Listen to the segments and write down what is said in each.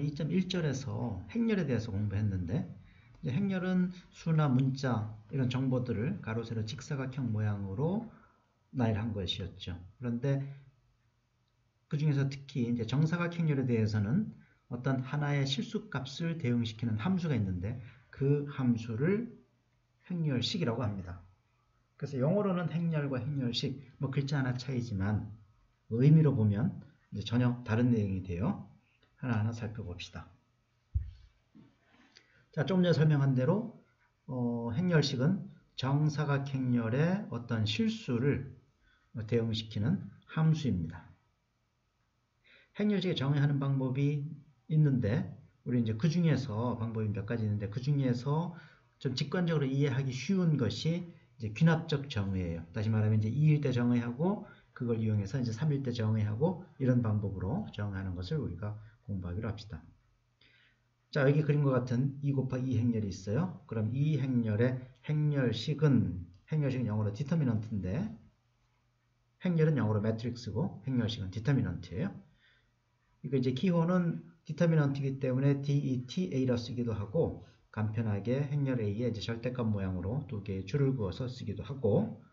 우리 2.1절에서 행렬에 대해서 공부했는데, 이제 행렬은 수나 문자 이런 정보들을 가로 세로 직사각형 모양으로 나열한 것이었죠. 그런데 그 중에서 특히 이제 정사각행렬에 대해서는 어떤 하나의 실수값을 대응시키는 함수가 있는데 그 함수를 행렬식이라고 합니다. 그래서 영어로는 행렬과 행렬식, 뭐 글자 하나 차이지만 의미로 보면 이제 전혀 다른 내용이 돼요. 하나하나 살펴봅시다. 자, 좀 전에 설명한 대로 행렬식은 정사각행렬의 어떤 실수를 대응시키는 함수입니다. 행렬식에 정의하는 방법이 있는데 우리 이제 그 중에서 방법이 몇 가지 있는데 그 중에서 좀 직관적으로 이해하기 쉬운 것이 이제 귀납적 정의예요. 다시 말하면 이제 2일 때 정의하고 그걸 이용해서 이제 3일 때 정의하고 이런 방법으로 정의하는 것을 우리가 공부하기로 합시다. 자, 여기 그림과 같은 2 곱하기 2 행렬이 있어요. 그럼 이 행렬의 행렬식은 영어로 디터미넌트인데 행렬은 영어로 매트릭스고 행렬식은 디터미넌트예요. 이거 이제 기호는 디터미넌트이기 때문에 DETA라 쓰기도 하고 간편하게 행렬 A에 이제 절대값 모양으로 두 개의 줄을 그어서 쓰기도 하고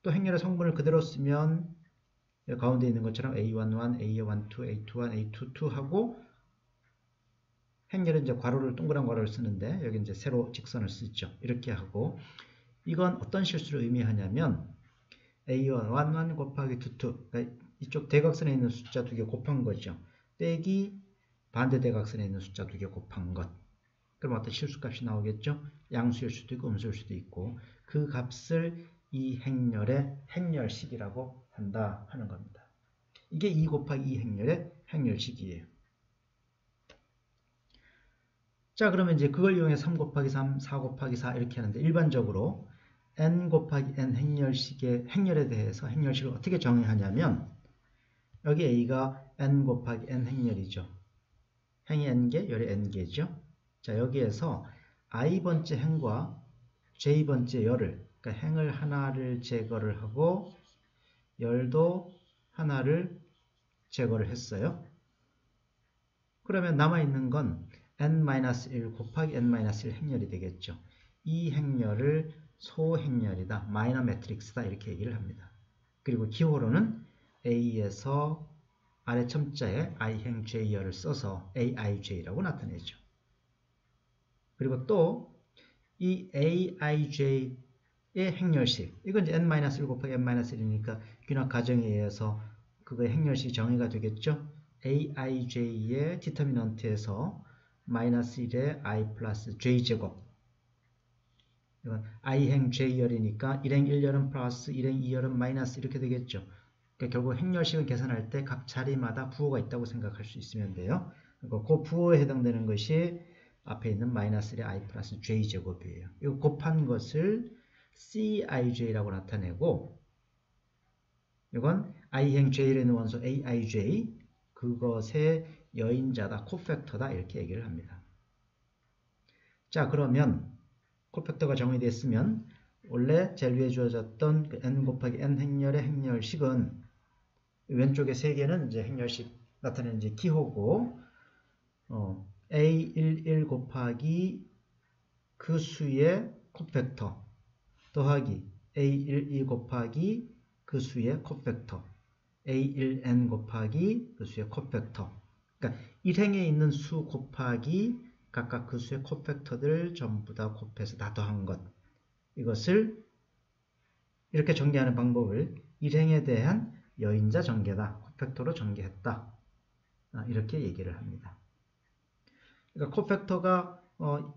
또 행렬의 성분을 그대로 쓰면 가운데 있는 것처럼 A11, A12, A21, A22 하고 행렬은 이제 괄호를 동그란 괄호를 쓰는데 여기 이제 세로 직선을 쓰죠. 이렇게 하고 이건 어떤 실수를 의미하냐면 A11 곱하기 22 그러니까 이쪽 대각선에 있는 숫자 두 개 곱한 거죠. 빼기 반대 대각선에 있는 숫자 두 개 곱한 것. 그럼 어떤 실수값이 나오겠죠? 양수일 수도 있고 음수일 수도 있고 그 값을 이 행렬의 행렬식이라고 한다 하는 겁니다. 이게 2 곱하기 2 행렬의 행렬식이에요. 자, 그러면 이제 그걸 이용해 3 곱하기 3, 4 곱하기 4 이렇게 하는데 일반적으로 n 곱하기 n 행렬식의 행렬에 대해서 행렬식을 어떻게 정의하냐면 여기 A가 n 곱하기 n 행렬이죠. 행이 n개, 열이 n개죠. 자, 여기에서 i번째 행과 j번째 열을 그러니까 행을 하나를 제거를 하고 열도 하나를 제거를 했어요. 그러면 남아있는 건 n-1 곱하기 n-1 행렬이 되겠죠. 이 행렬을 소행렬이다, 마이너 매트릭스다 이렇게 얘기를 합니다. 그리고 기호로는 A에서 아래 첨자에 i행 j열을 써서 aij라고 나타내죠. 그리고 또 이 aij의 행렬식, 이건 이제 n-1 곱하기 n-1이니까 귀납 가정에 의해서 그거의 행렬식 정의가 되겠죠. aij의 디터미넌트에서 -1에 i 플러스 j제곱 이건 i행 j열이니까 1행 1열은 플러스 1행 2열은 마이너스 이렇게 되겠죠. 그러니까 결국 행렬식을 계산할 때 각 자리마다 부호가 있다고 생각할 수 있으면 돼요. 그러니까 그 부호에 해당되는 것이 앞에 있는 -1의 i 플러스 j제곱이에요. 이 곱한 것을 cij라고 나타내고 이건 i행 j에 있는 원소 aij 그것의 여인자다, 코팩터다 이렇게 얘기를 합니다. 자, 그러면 코팩터가 정의됐으면 원래 제일 위에 주어졌던 그 n 곱하기 n 행렬의 행렬식은 왼쪽에 세 개는 이제 행렬식 나타내는 이제 기호고 A11 곱하기 그 수의 코팩터 더하기 A12 곱하기 그 수의 코팩터 A1n 곱하기 그 수의 코팩터 그러니까 1행에 있는 수 곱하기 각각 그 수의 코팩터들 전부 다 곱해서 다 더한 것 이것을 이렇게 전개하는 방법을 1행에 대한 여인자 전개다. 코팩터로 전개했다. 이렇게 얘기를 합니다. 그러니까 코팩터가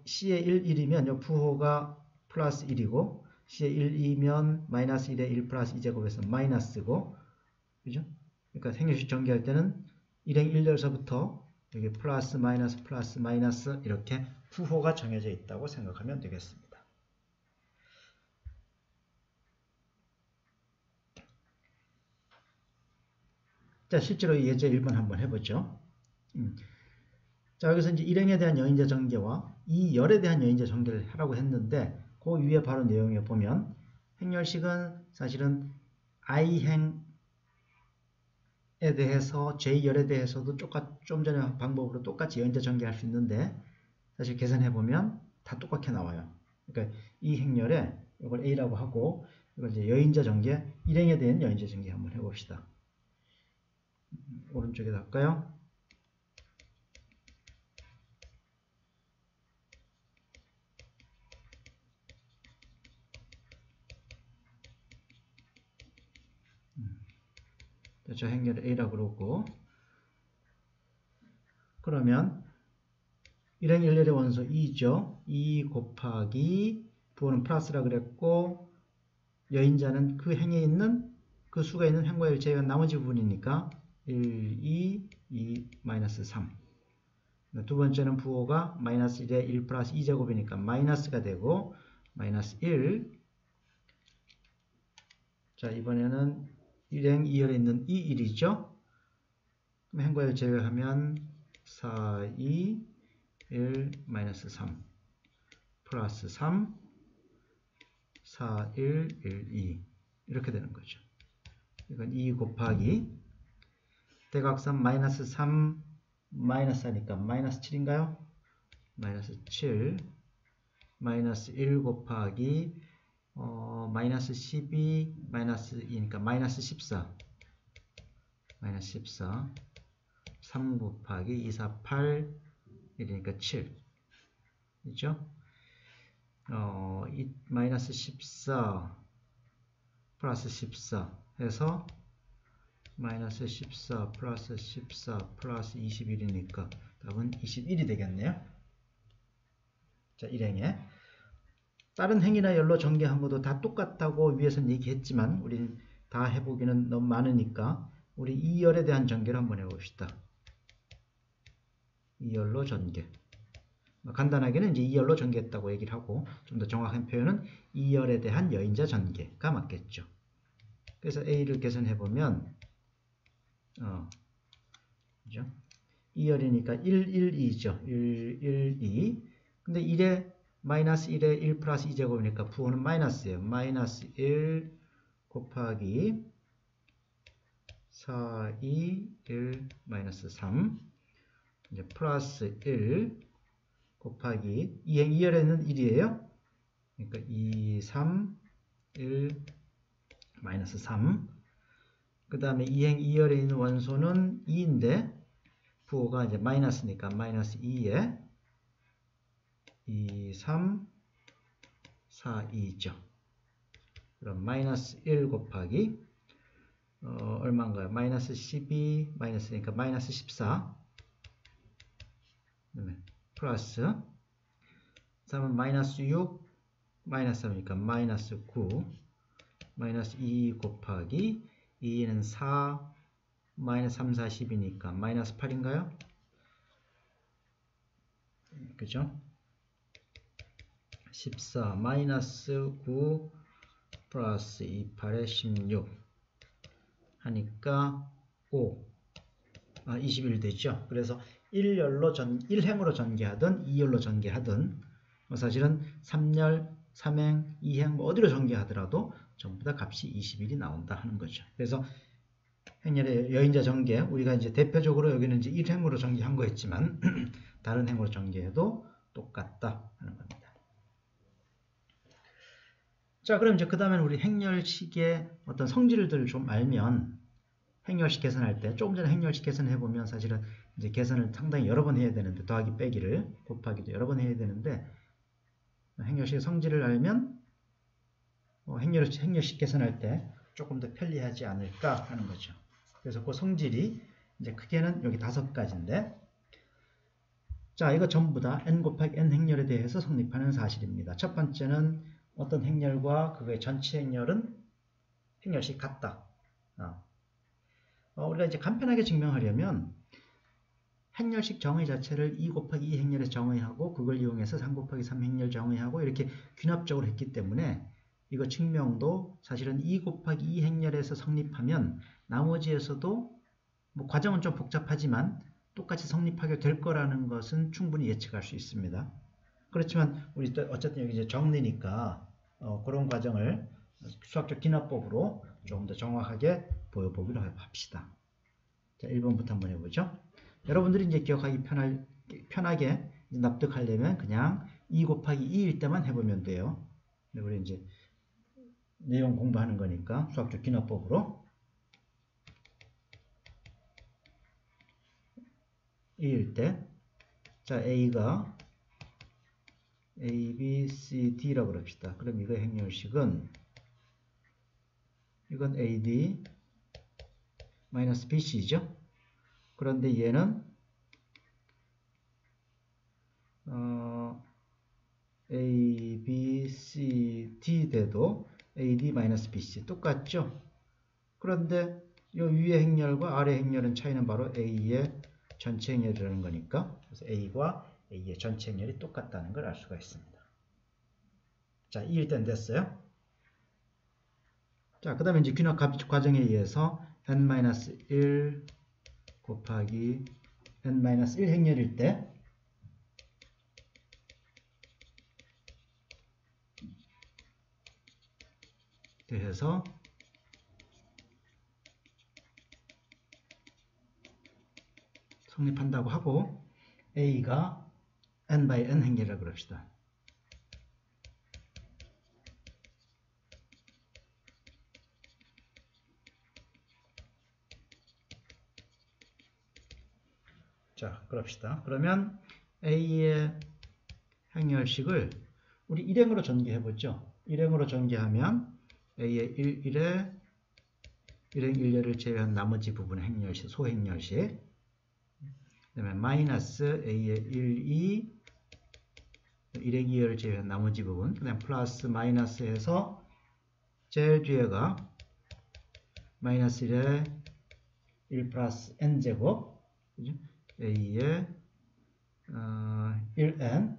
C의 1, 1이면 부호가 플러스 1이고 C의 1, 2면 마이너스 1에 1 플러스 2제곱에서 마이너스고 그죠? 그러니까 행렬식 전개할 때는 1행 1열서부터 여기 플러스 마이너스 이렇게 부호가 정해져 있다고 생각하면 되겠습니다. 자, 실제로 예제 1번 한번 해보죠. 자, 여기서 이제 1행에 대한 여인자 전개와 이 열에 대한 여인자 전개를 하라고 했는데 그 위에 바로 내용에 보면 행렬식은 사실은 i행 대해서 J열에 대해서도 좀 전에 방법으로 똑같이 여인자 전개할 수 있는데 사실 계산해 보면 다 똑같게 나와요. 그러니까 이 행렬에 이걸 A라고 하고 이걸 이제 여인자 전개, 일행에 대한 여인자 전개 한번 해봅시다. 오른쪽에다 할까요? 저 행렬을 A라고 그러고, 그러면 일행 일렬의 원소 2죠. 2 곱하기 부호는 플러스라 그랬고 여인자는 그 행에 있는 그 수가 있는 행과를 제외한 나머지 부분이니까 1, 2, 마이너스 3. 두 번째는 부호가 마이너스 1에 1 플러스 2제곱이니까 마이너스가 되고 마이너스 1. 자, 이번에는 일행 2열에 있는 이 1이죠. 그럼 행과를 제외하면 4, 2, 1, 마이너스 3 플러스 3, 4, 1, 1, 2 이렇게 되는 거죠. 이건 2 곱하기 대각선 마이너스 3 마이너스 하니까 마이너스 7인가요? 마이너스 7 마이너스 1 곱하기 마이너스 12 마이너스 2니까 마이너스 14 마이너스 14 3 곱하기 2, 4, 8 1이니까 7 있죠? 마이너스 14 플러스 14 해서 마이너스 14 플러스 14 플러스 21이니까 답은 21이 되겠네요. 자, 일행에 다른 행이나 열로 전개한 것도 다 똑같다고 위에서는 얘기했지만 우리는 다 해보기는 너무 많으니까 우리 2열에 대한 전개를 한번 해봅시다. 2열로 전개. 간단하게는 이제 2열로 전개했다고 얘기를 하고 좀 더 정확한 표현은 2열에 대한 여인자 전개가 맞겠죠. 그래서 A를 계산해보면 그죠? 2열이니까 1, 1, 2죠. 1, 1, 2. 근데 1에 마이너스 1에 1 플러스 2제곱이니까 부호는 마이너스예요. 마이너스 1 곱하기 4, 2, 1, 마이너스 3 이제 플러스 1 곱하기 2행 2열에는 1이에요. 그러니까 2, 3, 1, 마이너스 3 그 다음에 2행 2열에 있는 원소는 2인데 부호가 이제 마이너스니까 마이너스 2에 2, 3, 4, 2죠. 그럼 마이너스 1 곱하기 얼마인가요? 마이너스 12 마이너스니까 마이너스 14 플러스 3은 마이너스 6 마이너스 3이니까 마이너스 9 마이너스 2 곱하기 2는 4 마이너스 3, 4, 10이니까 마이너스 8인가요? 그죠? 14 마이너스 9 플러스 2, 8에 16 하니까 21 되죠. 그래서 1행으로 전개하든 2열로 전개하든 사실은 3열, 3행, 2행 뭐 어디로 전개하더라도 전부 다 값이 21이 나온다 하는 거죠. 그래서 행렬의 여인자 전개 우리가 이제 대표적으로 여기는 이제 1행으로 전개한 거였지만 다른 행으로 전개해도 똑같다 하는 겁니다. 자, 그럼 이제 그 다음에는 우리 행렬식의 어떤 성질들을 좀 알면 행렬식 계산할 때 조금 전에 행렬식 계산해 보면 사실은 이제 계산을 상당히 여러 번 해야 되는데 더하기 빼기를 곱하기도 여러 번 해야 되는데 행렬식의 성질을 알면 행렬식 계산할 때 조금 더 편리하지 않을까 하는 거죠. 그래서 그 성질이 이제 크게는 여기 5가지인데 자, 이거 전부 다 n 곱하기 n 행렬에 대해서 성립하는 사실입니다. 첫 번째는 어떤 행렬과 그거의 전체 행렬은 행렬식 같다. 우리가 이제 간편하게 증명하려면 행렬식 정의 자체를 2 곱하기 2 행렬에 정의하고 그걸 이용해서 3 곱하기 3 행렬 정의하고 이렇게 귀납적으로 했기 때문에 이거 증명도 사실은 2 곱하기 2 행렬에서 성립하면 나머지에서도 뭐 과정은 좀 복잡하지만 똑같이 성립하게 될 거라는 것은 충분히 예측할 수 있습니다. 그렇지만 우리 어쨌든 여기 이제 정리니까 그런 과정을 수학적 기납법으로 조금 더 정확하게 보여보기로 합시다. 자, 1번부터 한번 해보죠. 여러분들이 이제 기억하기 편하게 납득하려면 그냥 2 곱하기 2일 때만 해보면 돼요. 우리 이제 내용 공부하는 거니까 수학적 기납법으로 2일 때, 자, A가 A, B, C, D라고 그럽시다. 그럼 이거 행렬식은 이건 AD 마이너스 BC죠. 그런데 얘는 A, B, C, D 돼도 AD 마이너스 BC 똑같죠. 그런데 이 위의 행렬과 아래 행렬은 차이는 바로 A의 전체 행렬이라는 거니까, 그래서 A과 A의 전체 행렬이 똑같다는 걸 알 수가 있습니다. 자, 2일 땐 됐어요. 자, 그 다음에 이제 균합 과정에 의해서 n-1 곱하기 n-1 행렬일 때 대해서 성립한다고 하고, A가 n/n 행렬이라고 그럽시다. 자, 그럽시다. 그러면 A의 행렬식을 우리 일행으로 전개해보죠. 일행으로 전개하면 A의 1의 일행 1렬을 제외한 나머지 부분의 행렬식, 소행렬식, 그 다음에 마이너스 A의 1, 2 일행 2열을 제외한 나머지 부분, 그 다음에 플러스 마이너스 해서 제일 뒤에가 마이너스 1의 1 플러스 n제곱, 그죠? A의 1n,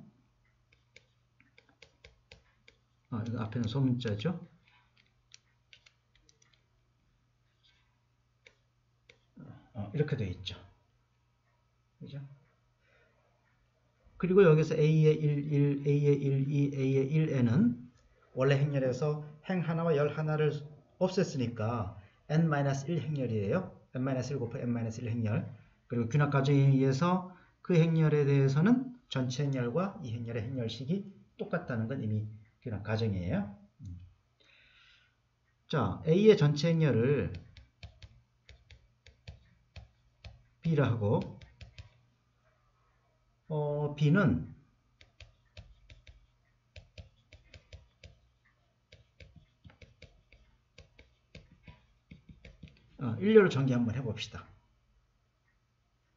이거 앞에는 소문자죠. 이렇게 되어 있죠. 그죠? 그리고 여기서 A의 1, 1, A의 1, 2, A의 1n은 원래 행렬에서 행 하나와 열 하나를 없앴으니까 n-1 행렬이에요. n-1 곱하기 n-1 행렬. 그리고 균합 과정에 의해서 그 행렬에 대해서는 전체 행렬과 이 행렬의 행렬식이 똑같다는 건 이미 균합 과정이에요. 자, A의 전체 행렬을 B라 하고, B는 일렬로 전개 한번 해봅시다.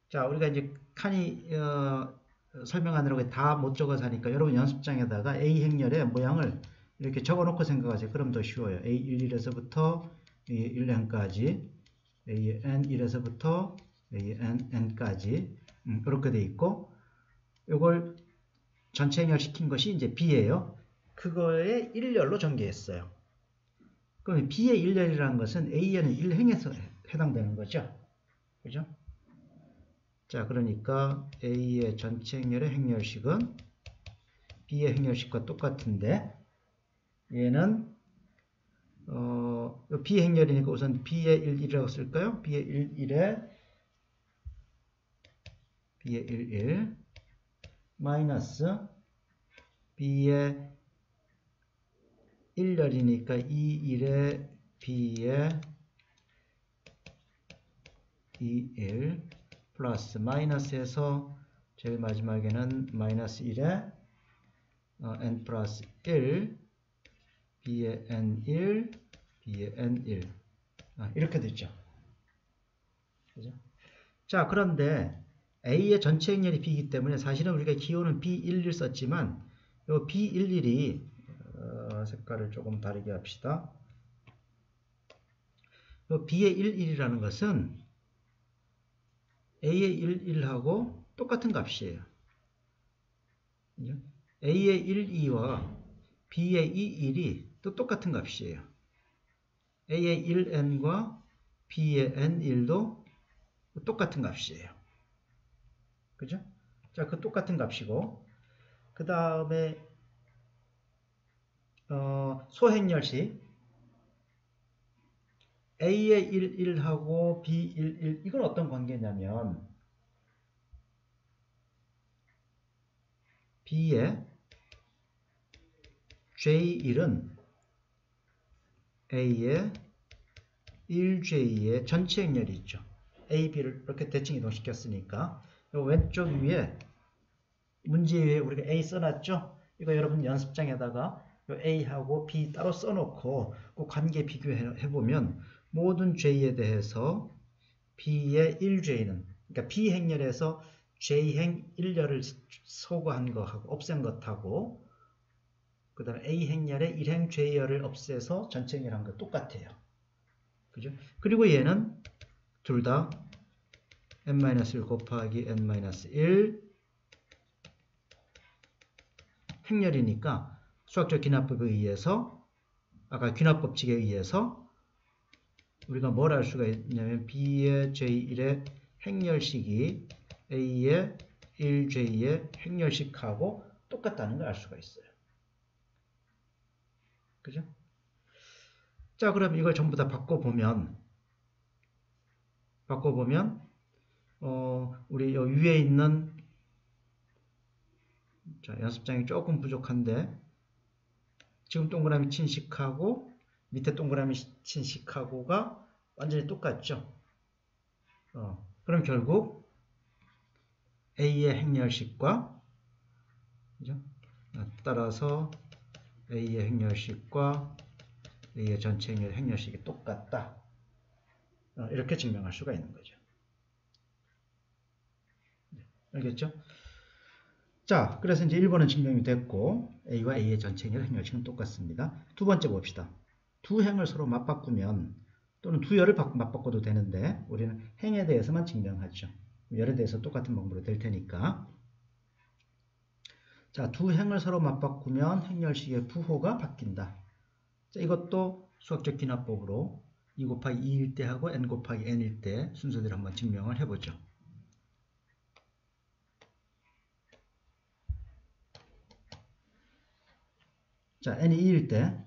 자, 우리가 이제 칸이 설명하느라고 다 못 적어서 하니까 여러분 연습장에다가 A 행렬의 모양을 이렇게 적어놓고 생각하세요. 그럼 더 쉬워요. A11에서부터 A1n까지, AN1에서부터 ANN까지 이렇게 돼 있고, 이걸 전체 행렬 시킨 것이 이제 B예요. 그거에 일렬로 전개했어요. 그럼 B의 일렬이라는 것은 A에는 1행에서 해당되는 거죠. 그죠? 자, 그러니까 A의 전체 행렬의 행렬식은 B의 행렬식과 똑같은데, 얘는 B 행렬이니까 우선 B의 1이라고 쓸까요? B의 1에 B의 1 마이너스 B의 1열이니까 이 1에 B의 2, 1 플러스 마이너스에서 제일 마지막에는 마이너스 1에 n 플러스 1 B의 n1 B의 n1 이렇게 됐죠. 그죠? 자, 그런데 A의 전체 행렬이 B이기 때문에 사실은 우리가 기호는 B11 썼지만 이 B11이 색깔을 조금 다르게 합시다. 이 B의 11이라는 것은 A의 11하고 똑같은 값이에요. 그죠? A의 12와 B의 21이 또 똑같은 값이에요. A의 1n과 B의 n1도 똑같은 값이에요. 그죠? 자, 그 똑같은 값이고, 그 다음에 소행렬식 A의 1, 1하고 B 1, 1 이건 어떤 관계냐면 B의 J1은 A의 1J의 전체 행렬이 있죠. A, B를 이렇게 대칭 이동시켰으니까 요 왼쪽 위에 문제 위에 우리가 A 써놨죠. 이거 여러분 연습장에다가 요 A하고 B 따로 써놓고 그 관계 비교해보면 모든 J에 대해서 B의 1J는 그러니까 B 행렬에서 J행 1열을 소거한 거하고 없앤 것하고 그 다음에 A 행렬의 1행 J열을 없애서 전체 행렬한 거 똑같아요. 그죠? 그리고 얘는 둘 다 n-1 곱하기 n-1 행렬이니까 수학적 귀납법에 의해서 아까 귀납법칙에 의해서 우리가 뭘 알 수가 있냐면 B의 J1의 행렬식이 A의 1J의 행렬식하고 똑같다는 걸 알 수가 있어요. 그죠? 자, 그럼 이걸 전부 다 바꿔보면 우리 요 위에 있는 자, 연습장이 조금 부족한데 지금 동그라미 친식하고 밑에 동그라미 친식하고가 완전히 똑같죠. 그럼 결국 A의 행렬식과 그죠? 따라서 A의 행렬식과 A의 전체 행렬식이 똑같다. 이렇게 증명할 수가 있는 거죠. 알겠죠? 자, 그래서 이제 1번은 증명이 됐고 A와 A의 전체 행렬식은 똑같습니다. 두 번째 봅시다. 두 행을 서로 맞바꾸면 또는 두 열을 맞바꿔도 되는데 우리는 행에 대해서만 증명하죠. 열에 대해서 똑같은 방법으로 될 테니까. 자, 두 행을 서로 맞바꾸면 행렬식의 부호가 바뀐다. 자, 이것도 수학적 귀납법으로 2 곱하기 2일 때 하고 n 곱하기 n일 때 순서대로 한번 증명을 해보죠. 자, n이 2일 때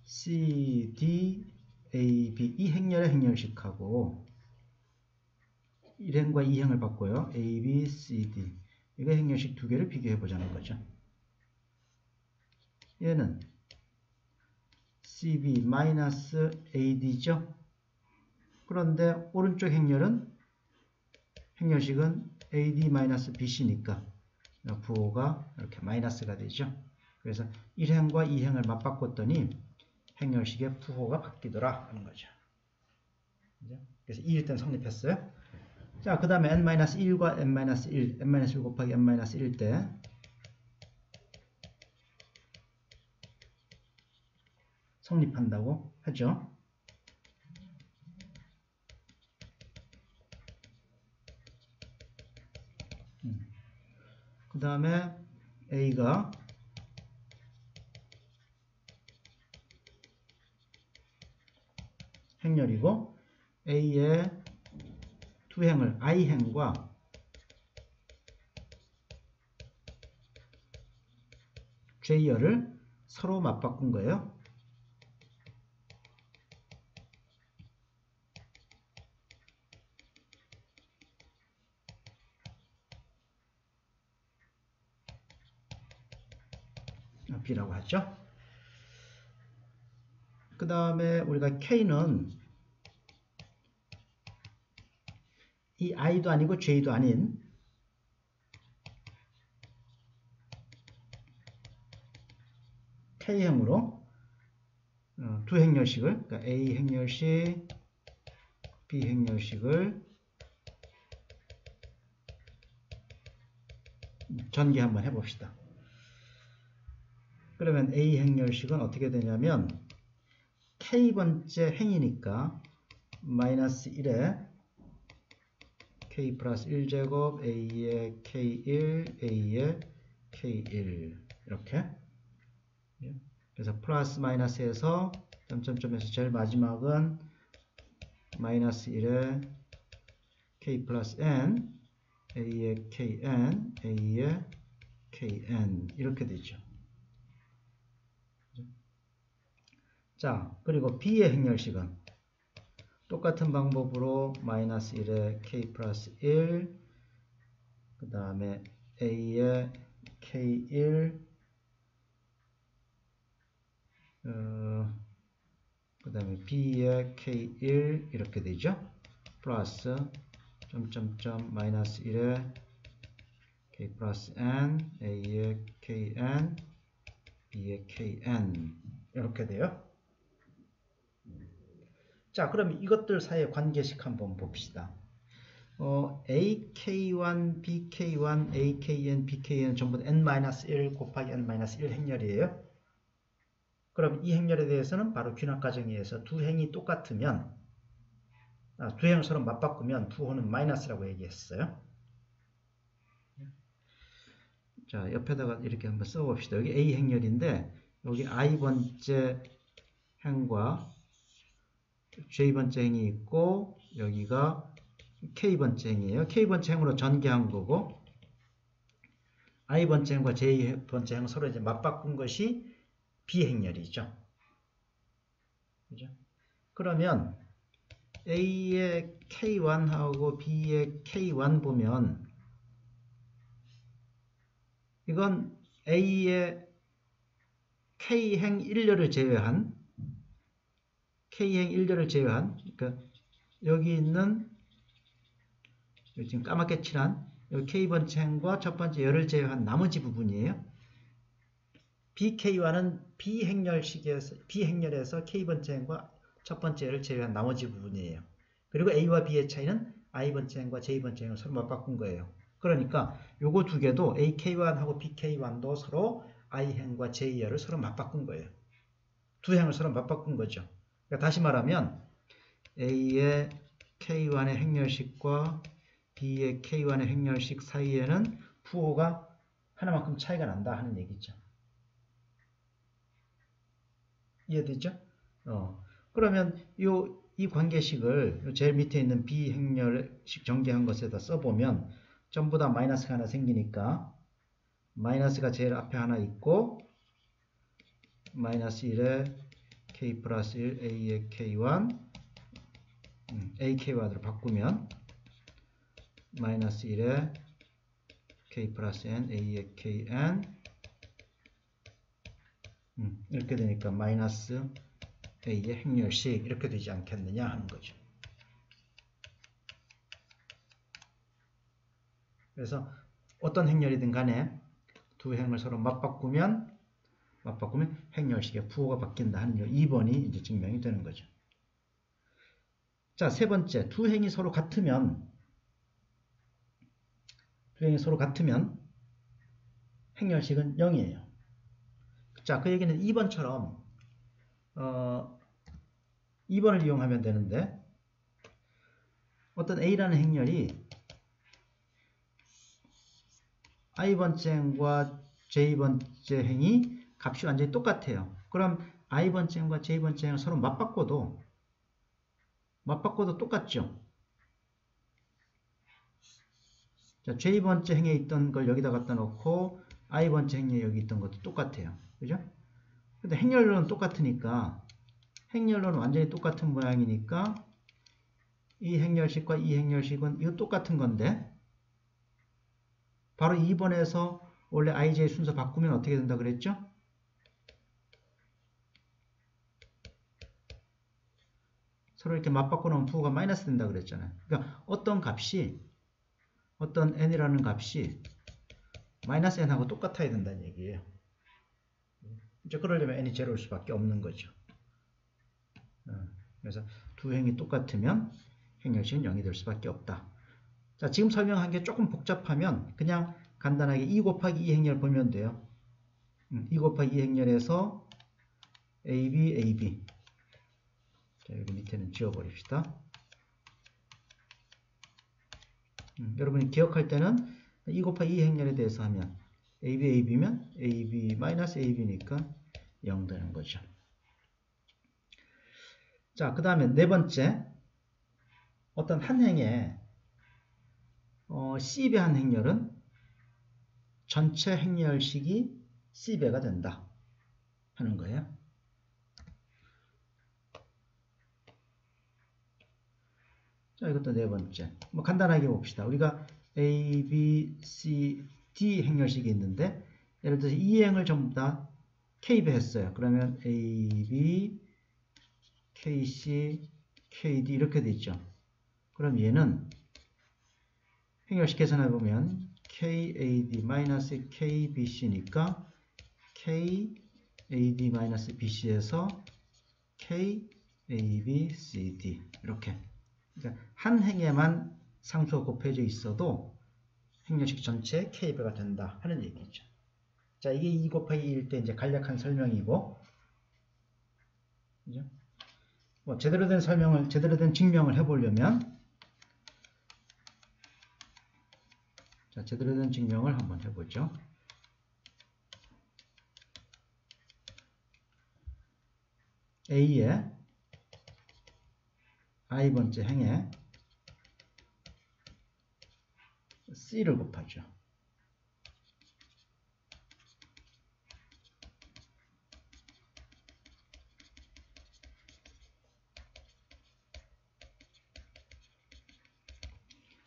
C, D, A, B 이 행렬의 행렬식하고 1행과 2행을 바꿔요. A, B, C, D 이거 행렬식 두 개를 비교해 보자는 거죠. 얘는 CB-AD죠. 그런데 오른쪽 행렬식은 AD-BC니까 부호가 이렇게 마이너스가 되죠. 그래서 1행과 2행을 맞바꿨더니 행렬식의 부호가 바뀌더라 하는 거죠. 그래서 2일 때는 성립했어요. 자, 그 다음에 n-1과 n-1, n-1 곱하기 n-1일 때 성립한다고 하죠. 그 다음에 A가 행렬이고 A의 두 행을 I행과 J열을 서로 맞바꾼 거예요. B라고 하죠. 그 다음에 우리가 K는 이 I도 아니고 J도 아닌 K행으로 두 행렬식을 그러니까 A 행렬식, B 행렬식을 전개 한번 해봅시다. 그러면 A 행렬식은 어떻게 되냐면 K번째 행이니까 마이너스 1에 K 플러스 1제곱 A의 K1, A의 K1 이렇게 그래서 플러스 마이너스에서 점점점에서 제일 마지막은 마이너스 1에 K 플러스 N A의 KN, A의 KN 이렇게 되죠. 자, 그리고 B의 행렬식은 똑같은 방법으로 마이너스 1에 K 플러스 1, 그 다음에 A의 K1, 그 다음에 B의 K1 이렇게 되죠. 플러스 점점점 마이너스 1에 K 플러스 N, A의 KN, B의 KN 이렇게 돼요. 자, 그럼 이것들 사이의 관계식 한번 봅시다. AK1, BK1, AKN, BKN 전부 N-1 곱하기 N-1 행렬이에요. 그럼 이 행렬에 대해서는 바로 귀납 과정에 의해서 두 행이 똑같으면, 두 행을 서로 맞바꾸면 부호는 마이너스라고 얘기했어요. 자, 옆에다가 이렇게 한번 써봅시다. 여기 A 행렬인데 여기 I번째 행과 J번째 행이 있고 여기가 K번째 행이에요. K번째 행으로 전개한 거고 I번째 행과 J번째 행을 서로 이제 맞바꾼 것이 B 행렬이죠. 그죠? 그러면 A의 K1하고 B의 K1 보면 이건 A의 K행 1렬을 제외한 K행 1렬을 제외한 그러니까 여기 있는 여기 지금 까맣게 칠한 여기 K번째 행과 첫 번째 열을 제외한 나머지 부분이에요. BK1은 B행렬에서 K번째 행과 첫 번째 열을 제외한 나머지 부분이에요. 그리고 A와 B의 차이는 I번째 행과 J번째 행을 서로 맞바꾼 거예요. 그러니까 요거 두 개도 AK1하고 BK1도 서로 I행과 J열을 서로 맞바꾼 거예요. 두 행을 서로 맞바꾼 거죠. 그러니까 다시 말하면 A의 K1의 행렬식과 B의 K1의 행렬식 사이에는 부호가 하나만큼 차이가 난다 하는 얘기죠. 이해되죠? 그러면 이 관계식을 제일 밑에 있는 B 행렬식 전개한 것에다 써보면 전부 다 마이너스가 하나 생기니까 마이너스가 제일 앞에 하나 있고 마이너스 1에 K 플러스 1 A의 K1 AK1으로 바꾸면 마이너스 1에 K 플러스 N A의 KN 이렇게 되니까 마이너스 A의 행렬식 이렇게 되지 않겠느냐 하는 거죠. 그래서 어떤 행렬이든 간에 두 행을 서로 맞바꾸면 행렬식의 부호가 바뀐다 하는 2번이 이제 증명이 되는 거죠. 자, 세 번째, 두 행이 서로 같으면 행렬식은 0이에요. 자, 그 얘기는 2번처럼 2번을 이용하면 되는데 어떤 A라는 행렬이 I번째 행과 J번째 행이 값이 완전히 똑같아요. 그럼 I번째 행과 J번째 행을 서로 맞바꿔도 똑같죠. 자, J번째 행에 있던 걸 여기다 갖다 놓고 I번째 행에 여기 있던 것도 똑같아요. 그죠? 근데 행렬로는 똑같으니까 행렬로는 완전히 똑같은 모양이니까 이 행렬식과 이 행렬식은 이거 똑같은 건데 바로 2번에서 원래 IJ 순서 바꾸면 어떻게 된다 그랬죠? 서로 이렇게 맞바꿔 놓으면 부호가 마이너스 된다 그랬잖아요. 그러니까 어떤 n이라는 값이 마이너스 n하고 똑같아야 된다는 얘기예요. 이제 그러려면 n이 제로일 수밖에 없는 거죠. 그래서 두 행이 똑같으면 행렬식은 0이 될 수밖에 없다. 자, 지금 설명한 게 조금 복잡하면 그냥 간단하게 2 곱하기 2 행렬 보면 돼요. 2 곱하기 2 행렬에서 AB. 자, 여기 밑에는 지워버립시다. 여러분이 기억할 때는 2 곱하기 2 행렬에 대해서 하면 AB면 AB-AB니까 0 되는 거죠. 자, 그 다음에 네 번째, 어떤 한 행에 C배 한 행렬은 전체 행렬식이 C배가 된다 하는 거예요. 자, 이것도 네 번째. 뭐 간단하게 봅시다. 우리가 A, B, C, D 행렬식이 있는데 예를 들어서 이 행을 전부 다 K배 했어요. 그러면 A, B, K, C, K, D 이렇게 돼 있죠. 그럼 얘는 행렬식 계산해 보면 KAD-KBC니까 KAD-BC에서 KABCD 이렇게. 그러니까 한 행에만 상수가 곱해져 있어도 행렬식 전체 K배가 된다 하는 얘기죠. 자, 이게 2 곱하기 1일 때 이제 간략한 설명이고, 그죠? 뭐 제대로 된 설명을, 제대로 된 증명을 해보려면, 자, 제대로 된 증명을 한번 해보죠. A의 i번째 행에 C를 곱하죠.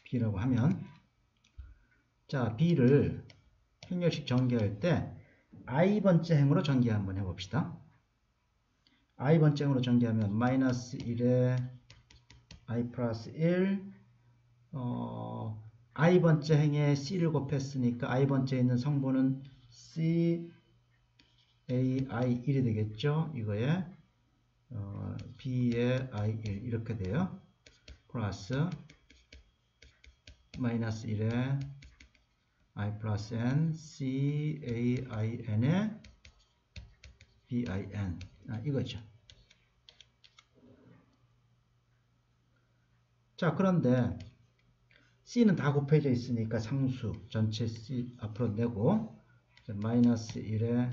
B라고 하면, 자, B를 행렬식 전개할 때 i번째 행으로 전개 한번 해봅시다. i번째 행으로 전개하면 마이너스 1에 i 플러스 1 i번째 행에 C를 곱했으니까 i번째에 있는 성분은 C, A, I, 1이 되겠죠. 이거에 B에 I, 1 이렇게 돼요. 플러스 마이너스 1에 I 플러스 N, C, A, I, N에 B, I, N 이거죠. 자, 그런데 C는 다 곱해져 있으니까 상수 전체 C 앞으로 내고 마이너스 1에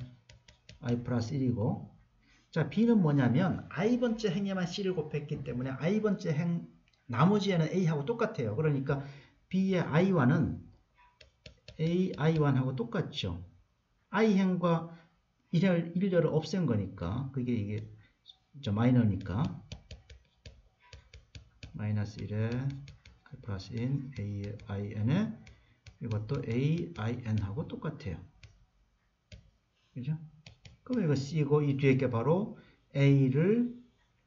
I 플러스 1이고, 자, B는 뭐냐면 i번째 행에만 C를 곱했기 때문에 i번째 행 나머지에는 A하고 똑같아요. 그러니까 B의 I1은 A, I1하고 똑같죠. I행과 1렬을 없앤 거니까 그게 이게 마이너니까 마이너스 1에 I 플러스 인 A, I, N에 이것도 A, I, N하고 똑같아요. 그죠? 그럼 이거 C고 이 뒤에 게 바로 A를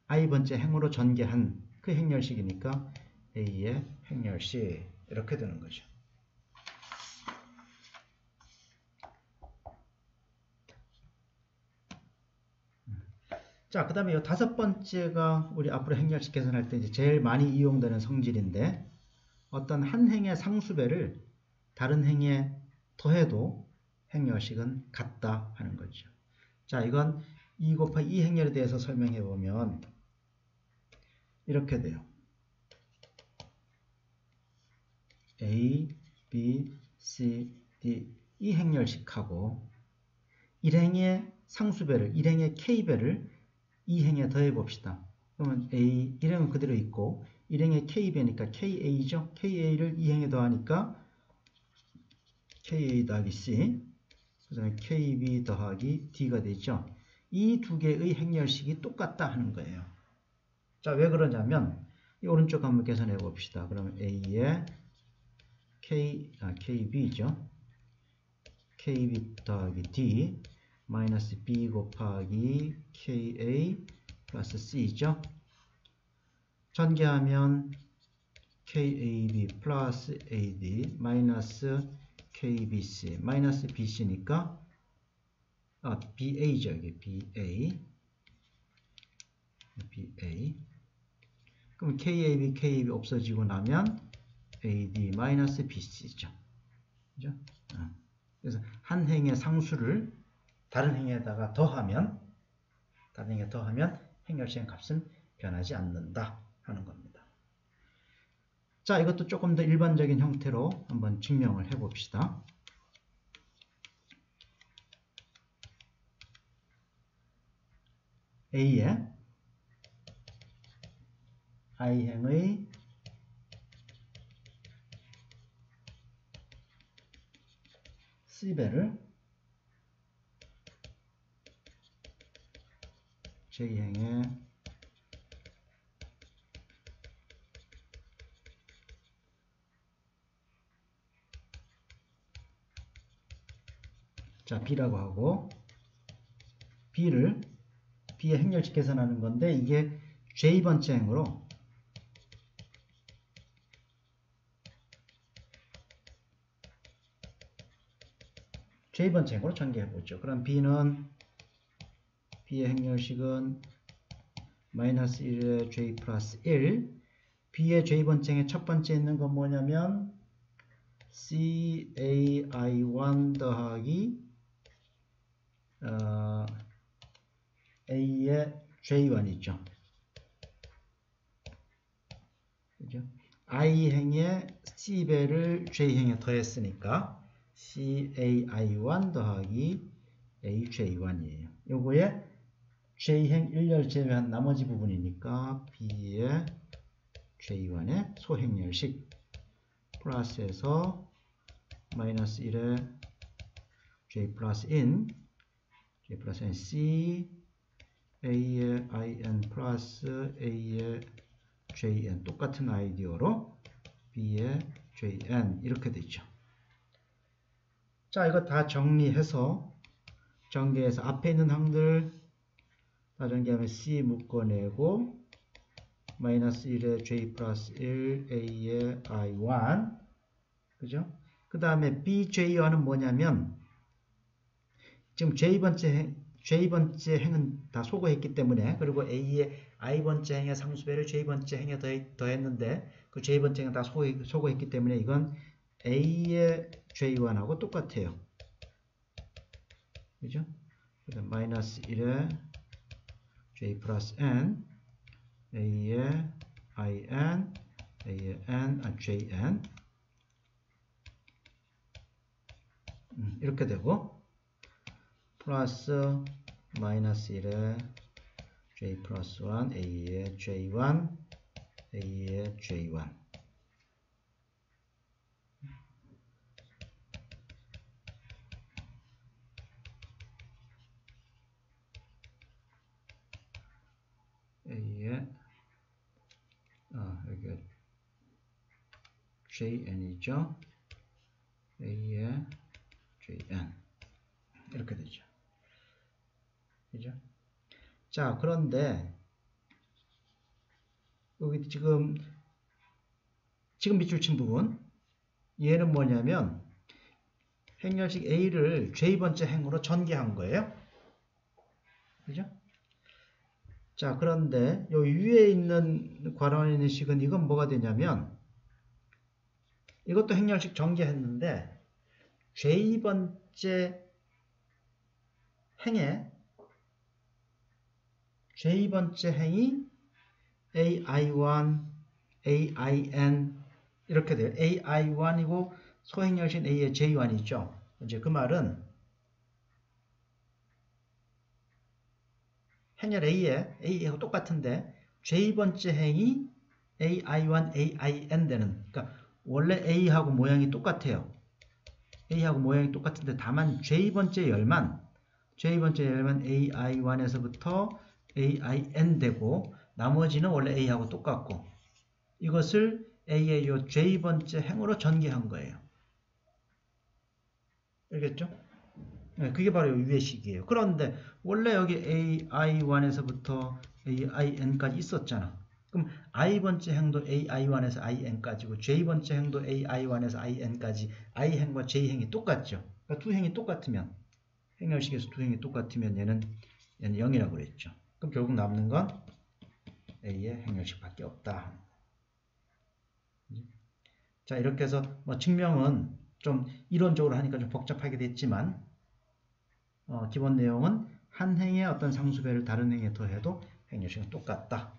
i번째 행으로 전개한 그 행렬식이니까 A의 행렬식 이렇게 되는 거죠. 자, 그 다음에 이 다섯 번째가 우리 앞으로 행렬식 계산할 때 이제 제일 많이 이용되는 성질인데, 어떤 한 행의 상수배를 다른 행에 더해도 행렬식은 같다 하는 거죠. 자, 이건 2 곱하기 2 행렬에 대해서 설명해 보면 이렇게 돼요. A, B, C, D 이 행렬식하고 1행의 상수배를, 1행의 K배를 2행에 더해 봅시다. 그러면 A, 1행은 그대로 있고 1행의 K배니까 KA죠. KA를 2행에 더하니까 KA 더하기 C, 그 다음에 KB 더하기 D가 되죠. 이 두 개의 행렬식이 똑같다 하는 거예요. 자, 왜 그러냐면 이 오른쪽 한번 계산해 봅시다. 그러면 A의 KB죠. KB 더하기 D 마이너스 B 곱하기 KA 플러스 C죠. 전개하면 KAB 플러스 AD 마이너스 KBC 마이너스 BC니까 BA죠. 이게 BA. 그럼 KAB, KB 없어지고 나면 AD 마이너스 BC죠. 그죠? 그래서 한 행의 상수를 다른 행에다가 더하면 행렬식의 값은 변하지 않는다 하는 겁니다. 자, 이것도 조금 더 일반적인 형태로 한번 증명을 해 봅시다. A의 i행의 C배를 J행의 자, B라고 하고 B의 행렬식 계산하는 건데 이게 J번째 행으로 J번째 행으로 전개해보죠. 그럼 B의 행렬식은 마이너스 1에 J 플러스 1. B의 J번째 행의 첫 번째 있는 건 뭐냐면 CAI1 더하기 A의 J1 있죠. 그죠? I행에 C배를 J행에 더했으니까 CAI1 더하기 AJ1이에요. 요거에 J행 1열 제외한 나머지 부분이니까 B의 J1의 소행렬식 플러스에서 마이너스 1에 J 플러스 N C A의 IN 플러스 A의 JN 똑같은 아이디어로 B의 JN 이렇게 되죠. 자, 이거 다 정리해서 전개해서 앞에 있는 항들 다 전개하면 C 묶어내고 마이너스 1에 J 플러스 1 A의 I1 그죠? 그 다음에 BJ1은 뭐냐면 지금 J번째 행은 다 소거했기 때문에 그리고 A의 I번째 행의 상수배를 J번째 행에 더했는데 그 J번째 행은 다 소거했기 때문에 이건 A의 J1하고 똑같아요. 그죠? 그다음 마이너스 1에 J 플러스 N A의 IN A의 N JN 이렇게 되고 플러스 마이너스 1에 J 플러스 1 A의 J1 A의 J1 A의 여기가 JN이죠. A의 JN 이렇게 되죠. 그죠? 자, 그런데 여기 지금 밑줄 친 부분 얘는 뭐냐면 행렬식 A를 J번째 행으로 전개한 거예요. 그죠? 자, 그런데 요 위에 있는 괄호에 있는 식은 이건 뭐가 되냐면 이것도 행렬식 전개했는데 J번째 행이 AI1, AIN 이렇게 돼요. AI1이고 소행렬식 A의 J1이죠. 이제 그 말은 행렬 A하고 똑같은데 J번째 행이 AI1, AIN 되는 그러니까 원래 A하고 모양이 똑같아요. A하고 모양이 똑같은데 다만 J번째 열만 AI1에서부터 AIN 되고 나머지는 원래 A하고 똑같고 이것을 A의 요 J번째 행으로 전개한 거예요. 알겠죠? 네, 그게 바로 요 위의 식이에요. 그런데 원래 여기 AI1에서부터 AIN까지 있었잖아. 그럼 I번째 행도 AI1에서 IN까지고 J번째 행도 AI1에서 IN까지 I행과 J행이 똑같죠. 그러니까 두 행이 똑같으면 행렬식에서 두 행이 똑같으면 얘는 0이라고 그랬죠. 그럼 결국 남는 건 A의 행렬식밖에 없다. 자, 이렇게 해서 뭐 증명은 좀 이론적으로 하니까 좀 복잡하게 됐지만 기본 내용은 한 행의 어떤 상수배를 다른 행에 더해도 행렬식은 똑같다.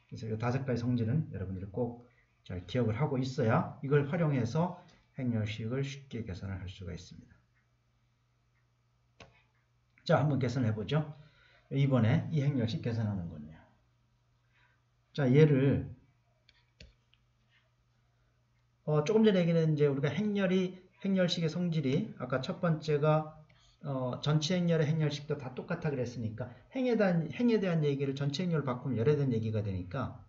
그래서 이 5가지 성질은 여러분들이 꼭 잘 기억을 하고 있어야 이걸 활용해서 행렬식을 쉽게 계산을 할 수가 있습니다. 자, 한번 계산을 해보죠. 이번에 이 행렬식 계산하는 거냐. 자, 얘를 조금 전에 얘기는 이제 우리가 행렬식의 성질이 아까 첫 번째가 전체 행렬의 행렬식도 다 똑같아 그랬으니까 행에 대한 얘기를 전체 행렬로 바꾸면 열에 대한 얘기가 되니까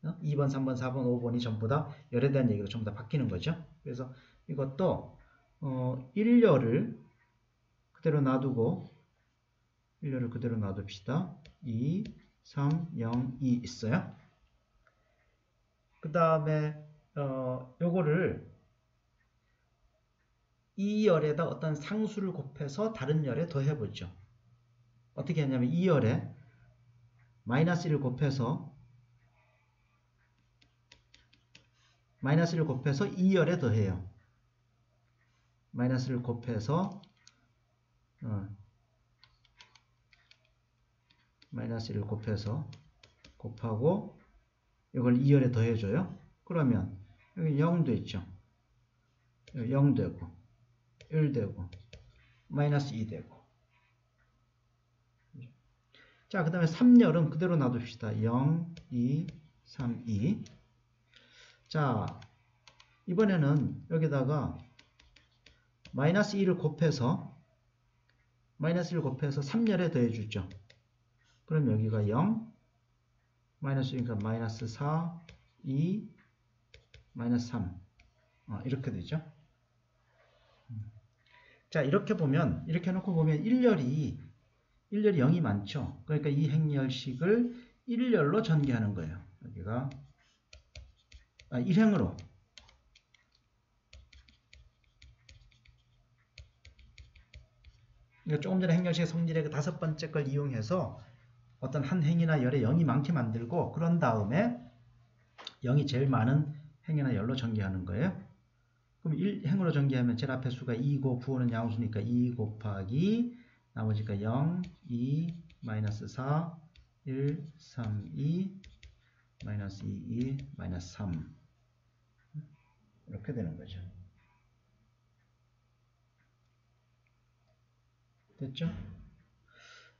2번, 3번, 4번, 5번이 전부 다 열에 대한 얘기로 전부 다 바뀌는 거죠. 그래서 이것도 1열을 그대로 놔두고 1열을 그대로 놔둡시다. 2, 3, 0, 2 있어요. 그 다음에 요거를 이 열에다 어떤 상수를 곱해서 다른 열에 더해보죠. 어떻게 하냐면 이 열에 마이너스 1을 곱해서 마이너스를 곱해서 2열에 더해요. 마이너스를 곱해서 마이너스를 곱해서 곱하고 이걸 2열에 더해줘요. 그러면 여기 0도 있죠. 0 되고 1 되고 마이너스 2 되고. 자, 그 다음에 3열은 그대로 놔둡시다. 0, 2, 3, 2. 자, 이번에는 여기다가 마이너스 2를 곱해서 3열에 더해주죠. 그럼 여기가 0, 마이너스 2니까 마이너스 4, 2, 마이너스 3. 이렇게 되죠. 자, 이렇게 보면, 이렇게 놓고 보면 1열이 0이 많죠. 그러니까 이 행렬식을 1열로 전개하는 거예요. 여기가 1행으로. 그러니까 조금 전에 행렬식의 성질의 그 5번째 걸 이용해서 어떤 한 행이나 열에 0이 많게 만들고, 그런 다음에 0이 제일 많은 행이나 열로 전개하는 거예요. 그럼 1행으로 전개하면 제일 앞에 수가 2고 부호는 양수니까 2 곱하기 나머지가 0, 2, 마이너스 4, 1, 3, 2, 마이너스 2, 2, 마이너스 3. 이렇게 되는 거죠. 됐죠?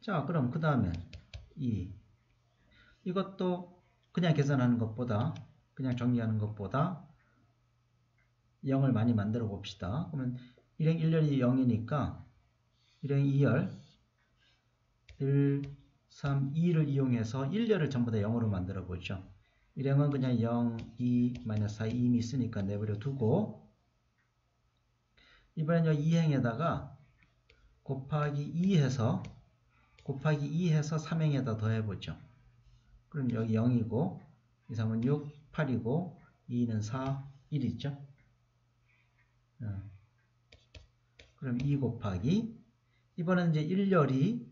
자, 그럼 그 다음에 2. 이것도 그냥 계산하는 것보다, 그냥 정리하는 것보다 0을 많이 만들어 봅시다. 그러면 1행 1열이 0이니까 1행 2열 1, 3, 2를 이용해서 1열을 전부 다 0으로 만들어 보죠. 1행은 그냥 0, 2, 마이너스 4 이미 있으니까 내버려 두고, 이번엔 2행에다가 곱하기 2 해서 3행에다 더해보죠. 그럼 여기 0이고 2, 3은 6, 8이고 2는 4, 1이죠. 그럼 2 곱하기, 이번엔 이제 1열이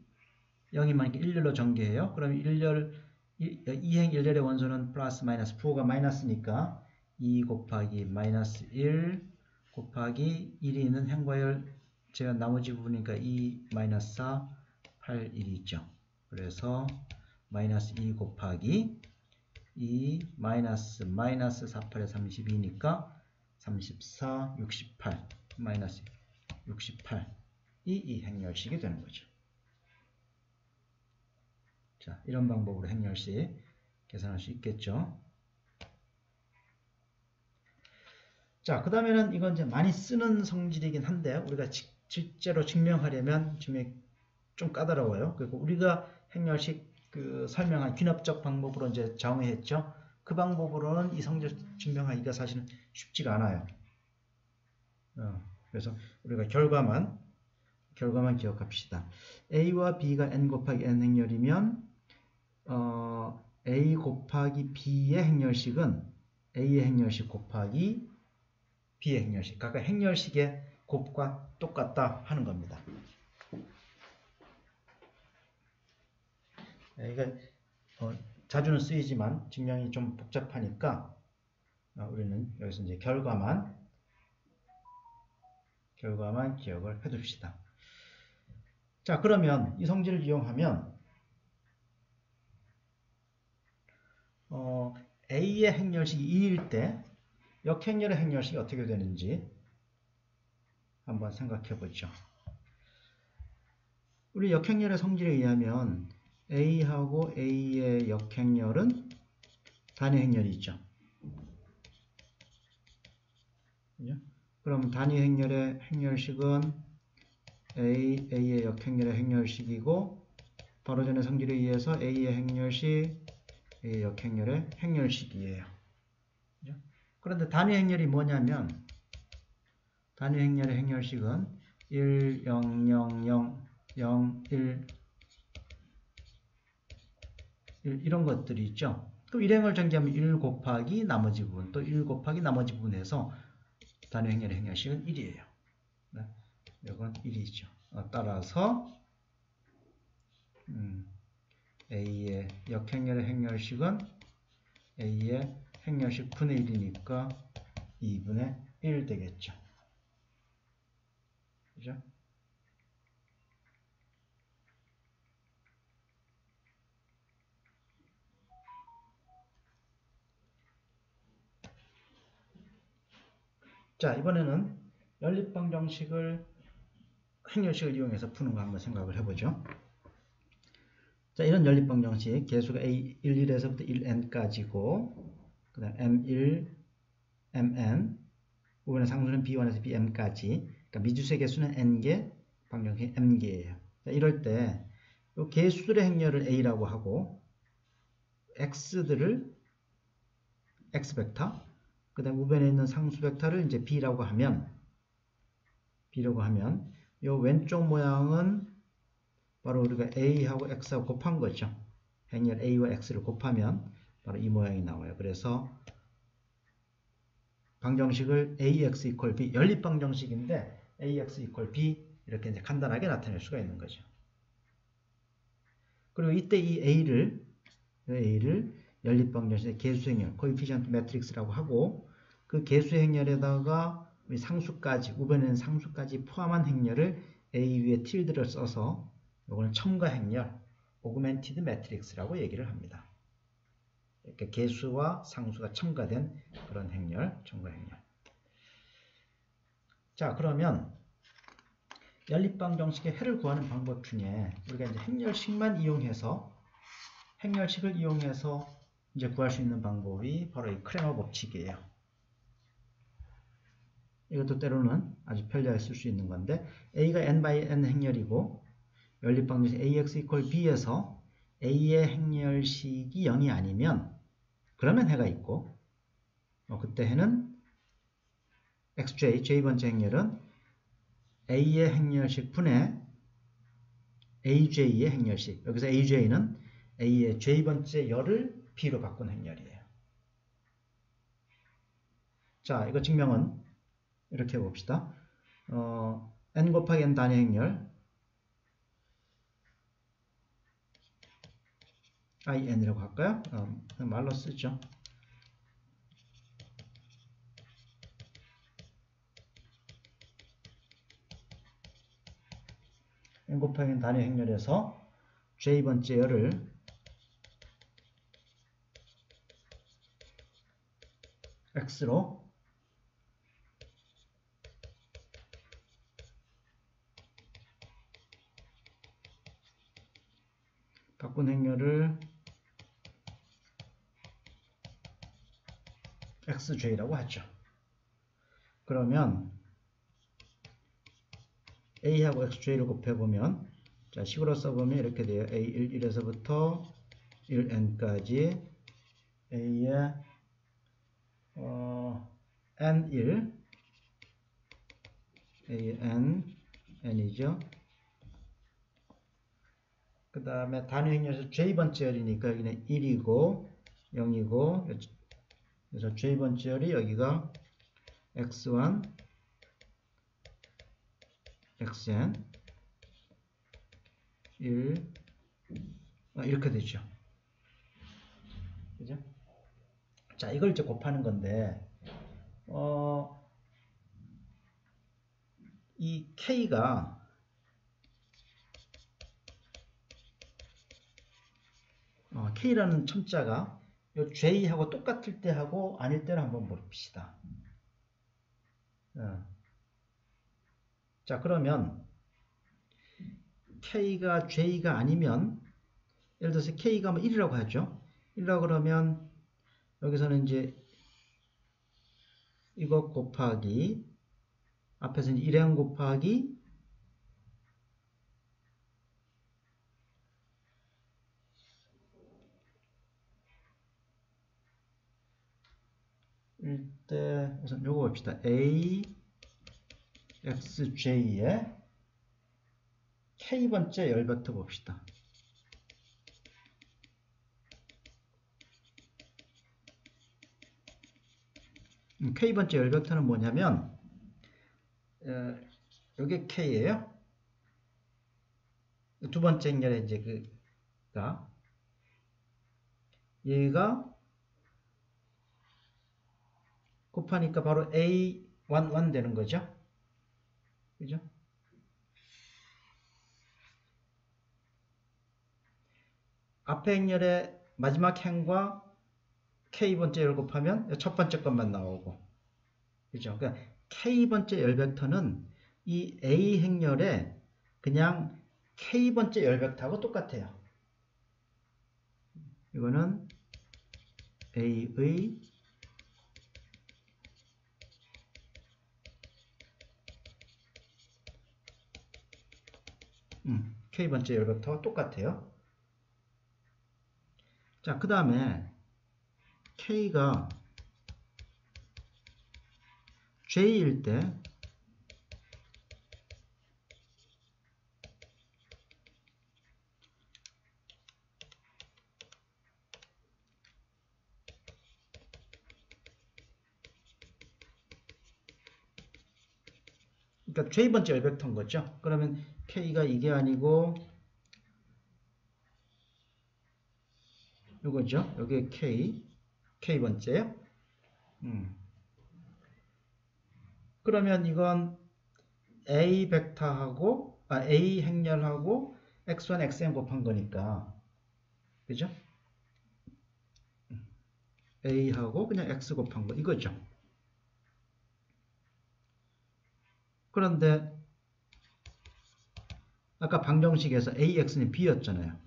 0이 많으니까 1열로 전개해요. 그럼 2행 1열의 원소는 플러스 마이너스, 부호가 마이너스니까 2 곱하기 마이너스 1 곱하기 1이 있는 행과 열 제가 나머지 부분이니까 2 마이너스 4, 8, 1이 있죠. 그래서 마이너스 2 곱하기 2 마이너스 4, 8에 32니까 34, 68 마이너스 68이 이 행렬식이 되는 거죠. 자, 이런 방법으로 행렬식 계산할 수 있겠죠. 자, 그 다음에는 이건 이제 많이 쓰는 성질이긴 한데, 우리가 실제로 증명하려면 좀 까다로워요. 그리고 우리가 행렬식 설명한 귀납적 방법으로 이제 정의했죠. 그 방법으로는 이 성질 증명하기가 사실은 쉽지가 않아요. 그래서 우리가 결과만 기억합시다. A와 B가 n 곱하기 n 행렬이면 A 곱하기 B의 행렬식은 A의 행렬식 곱하기 B의 행렬식, 각각 행렬식의 곱과 똑같다 하는 겁니다. 이게 자주는 쓰이지만 증명이 좀 복잡하니까 우리는 여기서 이제 결과만 기억을 해둡시다. 자, 그러면 이 성질을 이용하면 A의 행렬식이 2일 때 역행렬의 행렬식이 어떻게 되는지 한번 생각해 보죠. 우리 역행렬의 성질에 의하면 A하고 A의 역행렬은 단위 행렬이 있죠. 그럼 단위 행렬의 행렬식은 A의 역행렬의 행렬식이고, 바로 전의 성질에 의해서 A의 행렬식, A의 역행렬의 행렬식이에요. 그런데 단위 행렬이 뭐냐면 단위 행렬의 행렬식은 1, 0, 0, 0, 0, 1, 1 이런 것들이 있죠. 그럼 일행을 전개하면 1 곱하기 나머지 부분, 또 1 곱하기 나머지 부분에서 단위 행렬의 행렬식은 1이에요. 네. 이건 1이죠. 따라서 A의 역행렬의 행렬식은 A의 행렬식 분의 1이니까 2분의 1 되겠죠. 그죠? 자, 이번에는 연립방정식을 행렬식을 이용해서 푸는 거 한번 생각을 해보죠. 자, 이런 연립방정식 개수가 A 11에서부터 1n까지고 그 다음 M1, Mn 부분의 상수는 B1에서 Bm까지, 그러니까 미주수의 개수는 n개, 방정식이 m개예요. 자, 이럴 때 이 개수들의 행렬을 A라고 하고 x들을 x벡터, 그 다음 우변에 있는 상수 벡터를 이제 B라고 하면 이 왼쪽 모양은 바로 우리가 A하고 X하고 곱한 거죠. 행렬 A와 X를 곱하면 바로 이 모양이 나와요. 그래서 방정식을 AX equal B, 연립방정식인데 AX equal B 이렇게 이제 간단하게 나타낼 수가 있는 거죠. 그리고 이때 이 A를 연립방정식의 개수행렬, 코에피시언트 매트릭스라고 하고 그 개수행렬에다가 상수까지, 우변에는 상수까지 포함한 행렬을 A 위에 틸드를 써서 이거는 첨가행렬, 오그멘티드 매트릭스라고 얘기를 합니다. 이렇게 개수와 상수가 첨가된 그런 행렬, 첨가행렬. 자, 그러면 연립방정식의 해를 구하는 방법 중에 우리가 이제 행렬식을 이용해서 이제 구할 수 있는 방법이 바로 이 크레머 법칙이에요. 이것도 때로는 아주 편리하게 쓸 수 있는 건데 A가 n by n 행렬이고 연립방정식 AX equal B에서 A의 행렬식이 0이 아니면 그러면 해가 있고 그때 해는 XJ, J번째 행렬은 A의 행렬식 분의 AJ의 행렬식. 여기서 AJ는 A의 J번째 열을 B로 바꾼 행렬이에요. 자, 이거 증명은 이렇게 해봅시다. n 곱하기 n 단위 행렬 IN이라고 할까요? 말로 쓰죠. n 곱하기 n 단위 행렬에서 J번째 열을 X로 바꾼 행렬을 XJ라고 하죠. 그러면 A하고 XJ를 곱해보면 자, 식으로 써보면 이렇게 돼요. A1, 1에서부터 1n까지 A의 N1 A의 N이죠. 그 다음에 단위 행렬에서 J번째 열이니까 여기는 1이고 0이고 그래서 J번째 열이 여기가 X1 xn 1 이렇게 되죠. 그죠? 자, 이걸 이제 곱하는 건데 이 k가 k라는 첨자가 요 j하고 똑같을 때 하고 아닐 때를 한번 봅시다. 자, 그러면 k가 j가 아니면 예를 들어서 k가 뭐 1이라고 하죠. 1이라고 그러면 여기서는 이제 이거 곱하기 앞에서는 1n 곱하기 때 우선 요거 봅시다. A xj의 k번째 열 벡터 봅시다. k번째 열 벡터는 뭐냐면 요게 k예요. 두 번째 행렬에 이제 그가 얘가 곱하니까 바로 A11 되는 거죠. 그죠? 앞에 행렬의 마지막 행과 k번째 열 곱하면 첫 번째 것만 나오고. 그죠? 그러니까 k번째 열 벡터는 이 A 행렬에 그냥 k번째 열 벡터하고 똑같아요. 이거는 A의 k번째 열 벡터와 똑같아요. 자, 그 다음에 k가 j일 때 그러니까 j번째 열 벡터인 거죠. 그러면 k가 이게 아니고 이거죠. 여기 k번째요. 그러면 이건 A 벡터하고 A 행렬하고 x1, xn 곱한 거니까 그죠? A하고 그냥 x 곱한 거 이거죠. 그런데 아까 방정식에서 AX는 B였잖아요.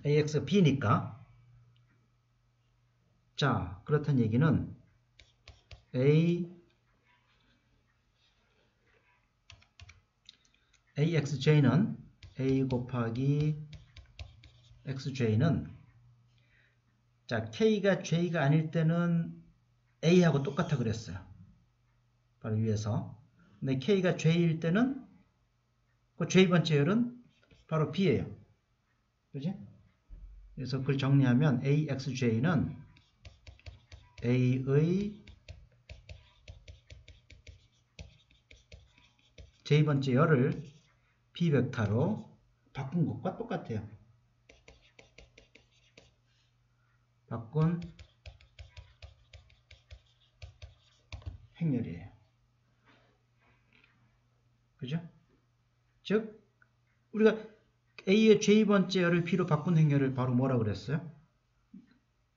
AX B니까 자, 그렇다는 얘기는 AXJ는 A 곱하기 XJ는 자, K가 J가 아닐 때는 A하고 똑같아 그랬어요. 바로 위에서. 근데 K가 J일 때는 그 J번째 열은 바로 B예요. 그지? 그래서 그걸 정리하면 AXJ는 A의 J번째 열을 B 벡터로 바꾼 것과 똑같아요. 바꾼 행렬이에요. 그죠? 즉 우리가 A의 J번째 열을 B로 바꾼 행렬을 바로 뭐라 그랬어요?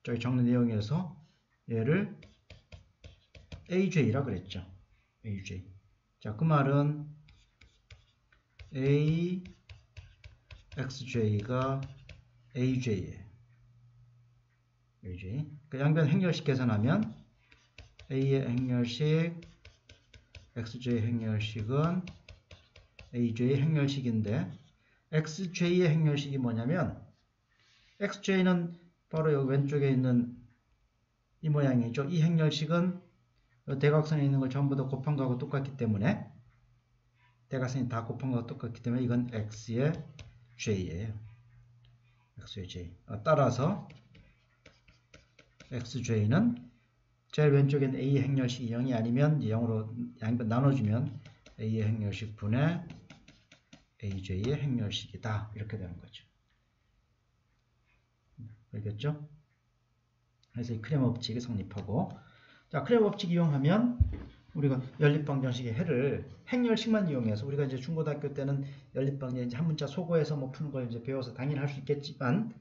저기 적는 내용에서 얘를 AJ라 그랬죠. AJ. 자, 그 말은 AXJ가 AJ예요. AJ. 그 양변 행렬식 계산하면 A의 행렬식, XJ 행렬식은 AJ 행렬식인데 XJ의 행렬식이 뭐냐면 XJ는 바로 여기 왼쪽에 있는 이 모양이죠. 이 행렬식은 대각선에 있는 걸 전부 다 곱한 거하고 똑같기 때문에 대각선이 다 곱한 거하고 똑같기 때문에 이건 X의 J예요. X의 J. 따라서 XJ는 제일 왼쪽엔 A의 행렬식이 0이 아니면 0으로 양변 나눠주면 A의 행렬식 분의 AJ의 행렬식이다. 이렇게 되는 거죠. 알겠죠? 그래서 이 크레머 법칙이 성립하고 자, 크레머 법칙 이용하면 우리가 연립방정식의 해를 행렬식만 이용해서 우리가 이제 중고등학교 때는 연립방정 이제 한 문자 소거해서 뭐 푸는 걸 이제 배워서 당연히 할 수 있겠지만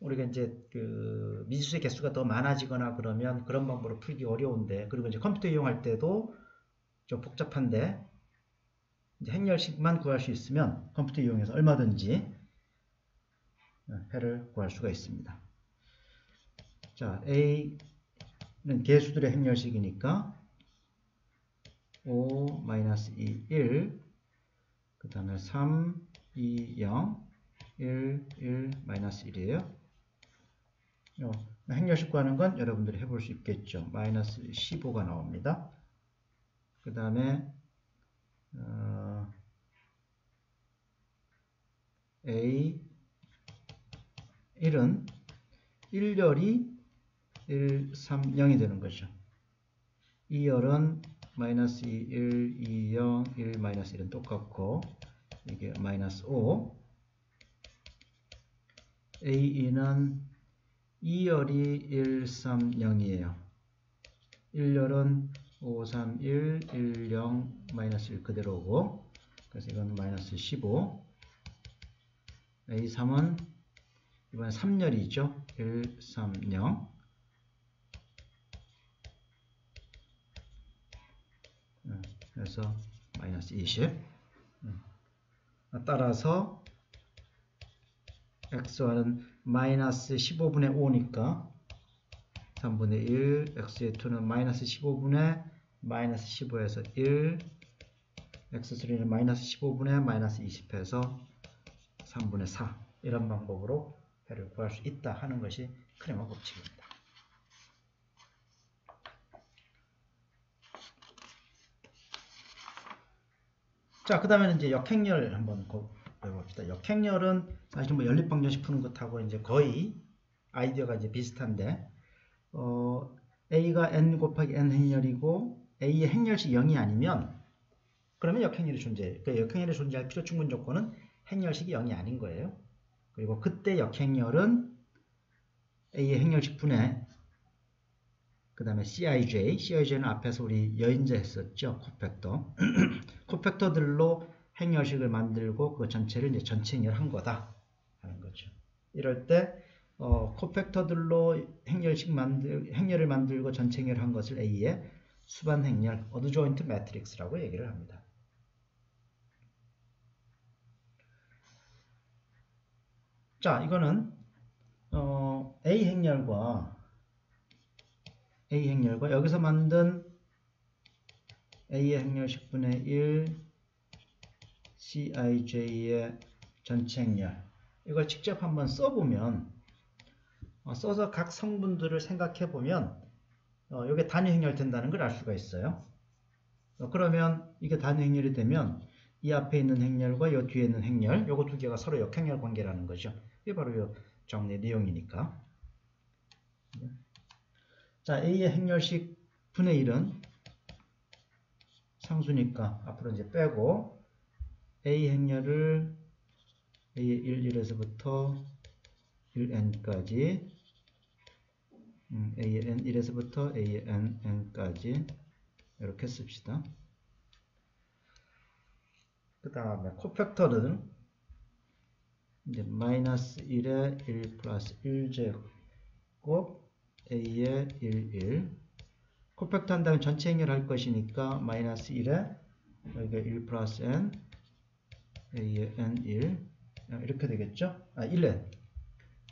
우리가 이제 그 미지수의 개수가 더 많아지거나 그러면 그런 방법으로 풀기 어려운데 그리고 이제 컴퓨터 이용할 때도 좀 복잡한데 이제 행렬식만 구할 수 있으면 컴퓨터 이용해서 얼마든지 해를 구할 수가 있습니다. 자, A는 개수들의 행렬식이니까 5, -2, 1, 그 다음에 3, 2, 0, 1, 1, 마이너스 1이에요. 행렬식 구하는 건 여러분들이 해볼 수 있겠죠. 마이너스 15가 나옵니다. 그 다음에 A 1은 1열이 1, 3, 0이 되는 거죠. 2열은 마이너스 2, 1, 2, 0, 1, 마이너스 1은 똑같고 이게 마이너스 5. A2는 2열이 1, 3, 0이에요. 1열은 5, 3, 1, 1, 0, 마이너스 1 그대로고 그래서 이건 마이너스 15. A3은 이번에 3열이죠. 1, 3, 0. 그래서 마이너스 20. 따라서 x와는 마이너스 15분의 5니까 3분의 1, x의 2는 마이너스 15분의 마이너스 15에서 1, x3는 마이너스 15분의 마이너스 20에서 3분의 4 이런 방법으로 배를 구할 수 있다 하는 것이 크레머 법칙입니다. 자, 그 다음에는 이제 역행렬 한번 배워봅시다. 역행렬은 사실 뭐 연립방정식 푸는 것하고 이제 거의 아이디어가 이제 비슷한데, A가 n 곱하기 n 행렬이고 A의 행렬식 0이 아니면 그러면 역행렬이 존재해요. 그러니까 역행렬이 존재할 필요 충분 조건은 행렬식이 0이 아닌 거예요. 그리고 그때 역행렬은 A의 행렬식 분의 그 다음에 CIJ는 앞에서 우리 여인자 했었죠. 코팩터. 코팩터들로 행렬식을 만들고 그 전체를 이제 전체 행렬한 거다 하는 거죠. 이럴 때 코팩터들로 행렬을 만들고 전체 행렬한 것을 A의 수반 행렬, 어드조인트 매트릭스라고 얘기를 합니다. 자, 이거는 A 행렬과 여기서 만든 A의 행렬식 분의 1 CIJ의 전체 행렬 이걸 직접 한번 써보면 써서 각 성분들을 생각해 보면 이게 단위 행렬 된다는 걸 알 수가 있어요. 그러면 이게 단위 행렬이 되면 이 앞에 있는 행렬과 이 뒤에 있는 행렬 요거 두 개가 서로 역행렬 관계라는 거죠. 이게 바로 이 정리 내용이니까. 자, A의 행렬식 분의 1은 상수니까 앞으로 이제 빼고 A 행렬을 A의 1에서부터 1n까지 A의 n 1에서부터 A의 n까지 이렇게 씁시다. 그 다음에 코팩터는 이제 마이너스 1에 1 플러스 1제곱 A의 1, 1 코팩터 한다면 전체 행렬할 것이니까 마이너스 1에 여기가 1 플러스 n A의 n 1 이렇게 되겠죠? 1n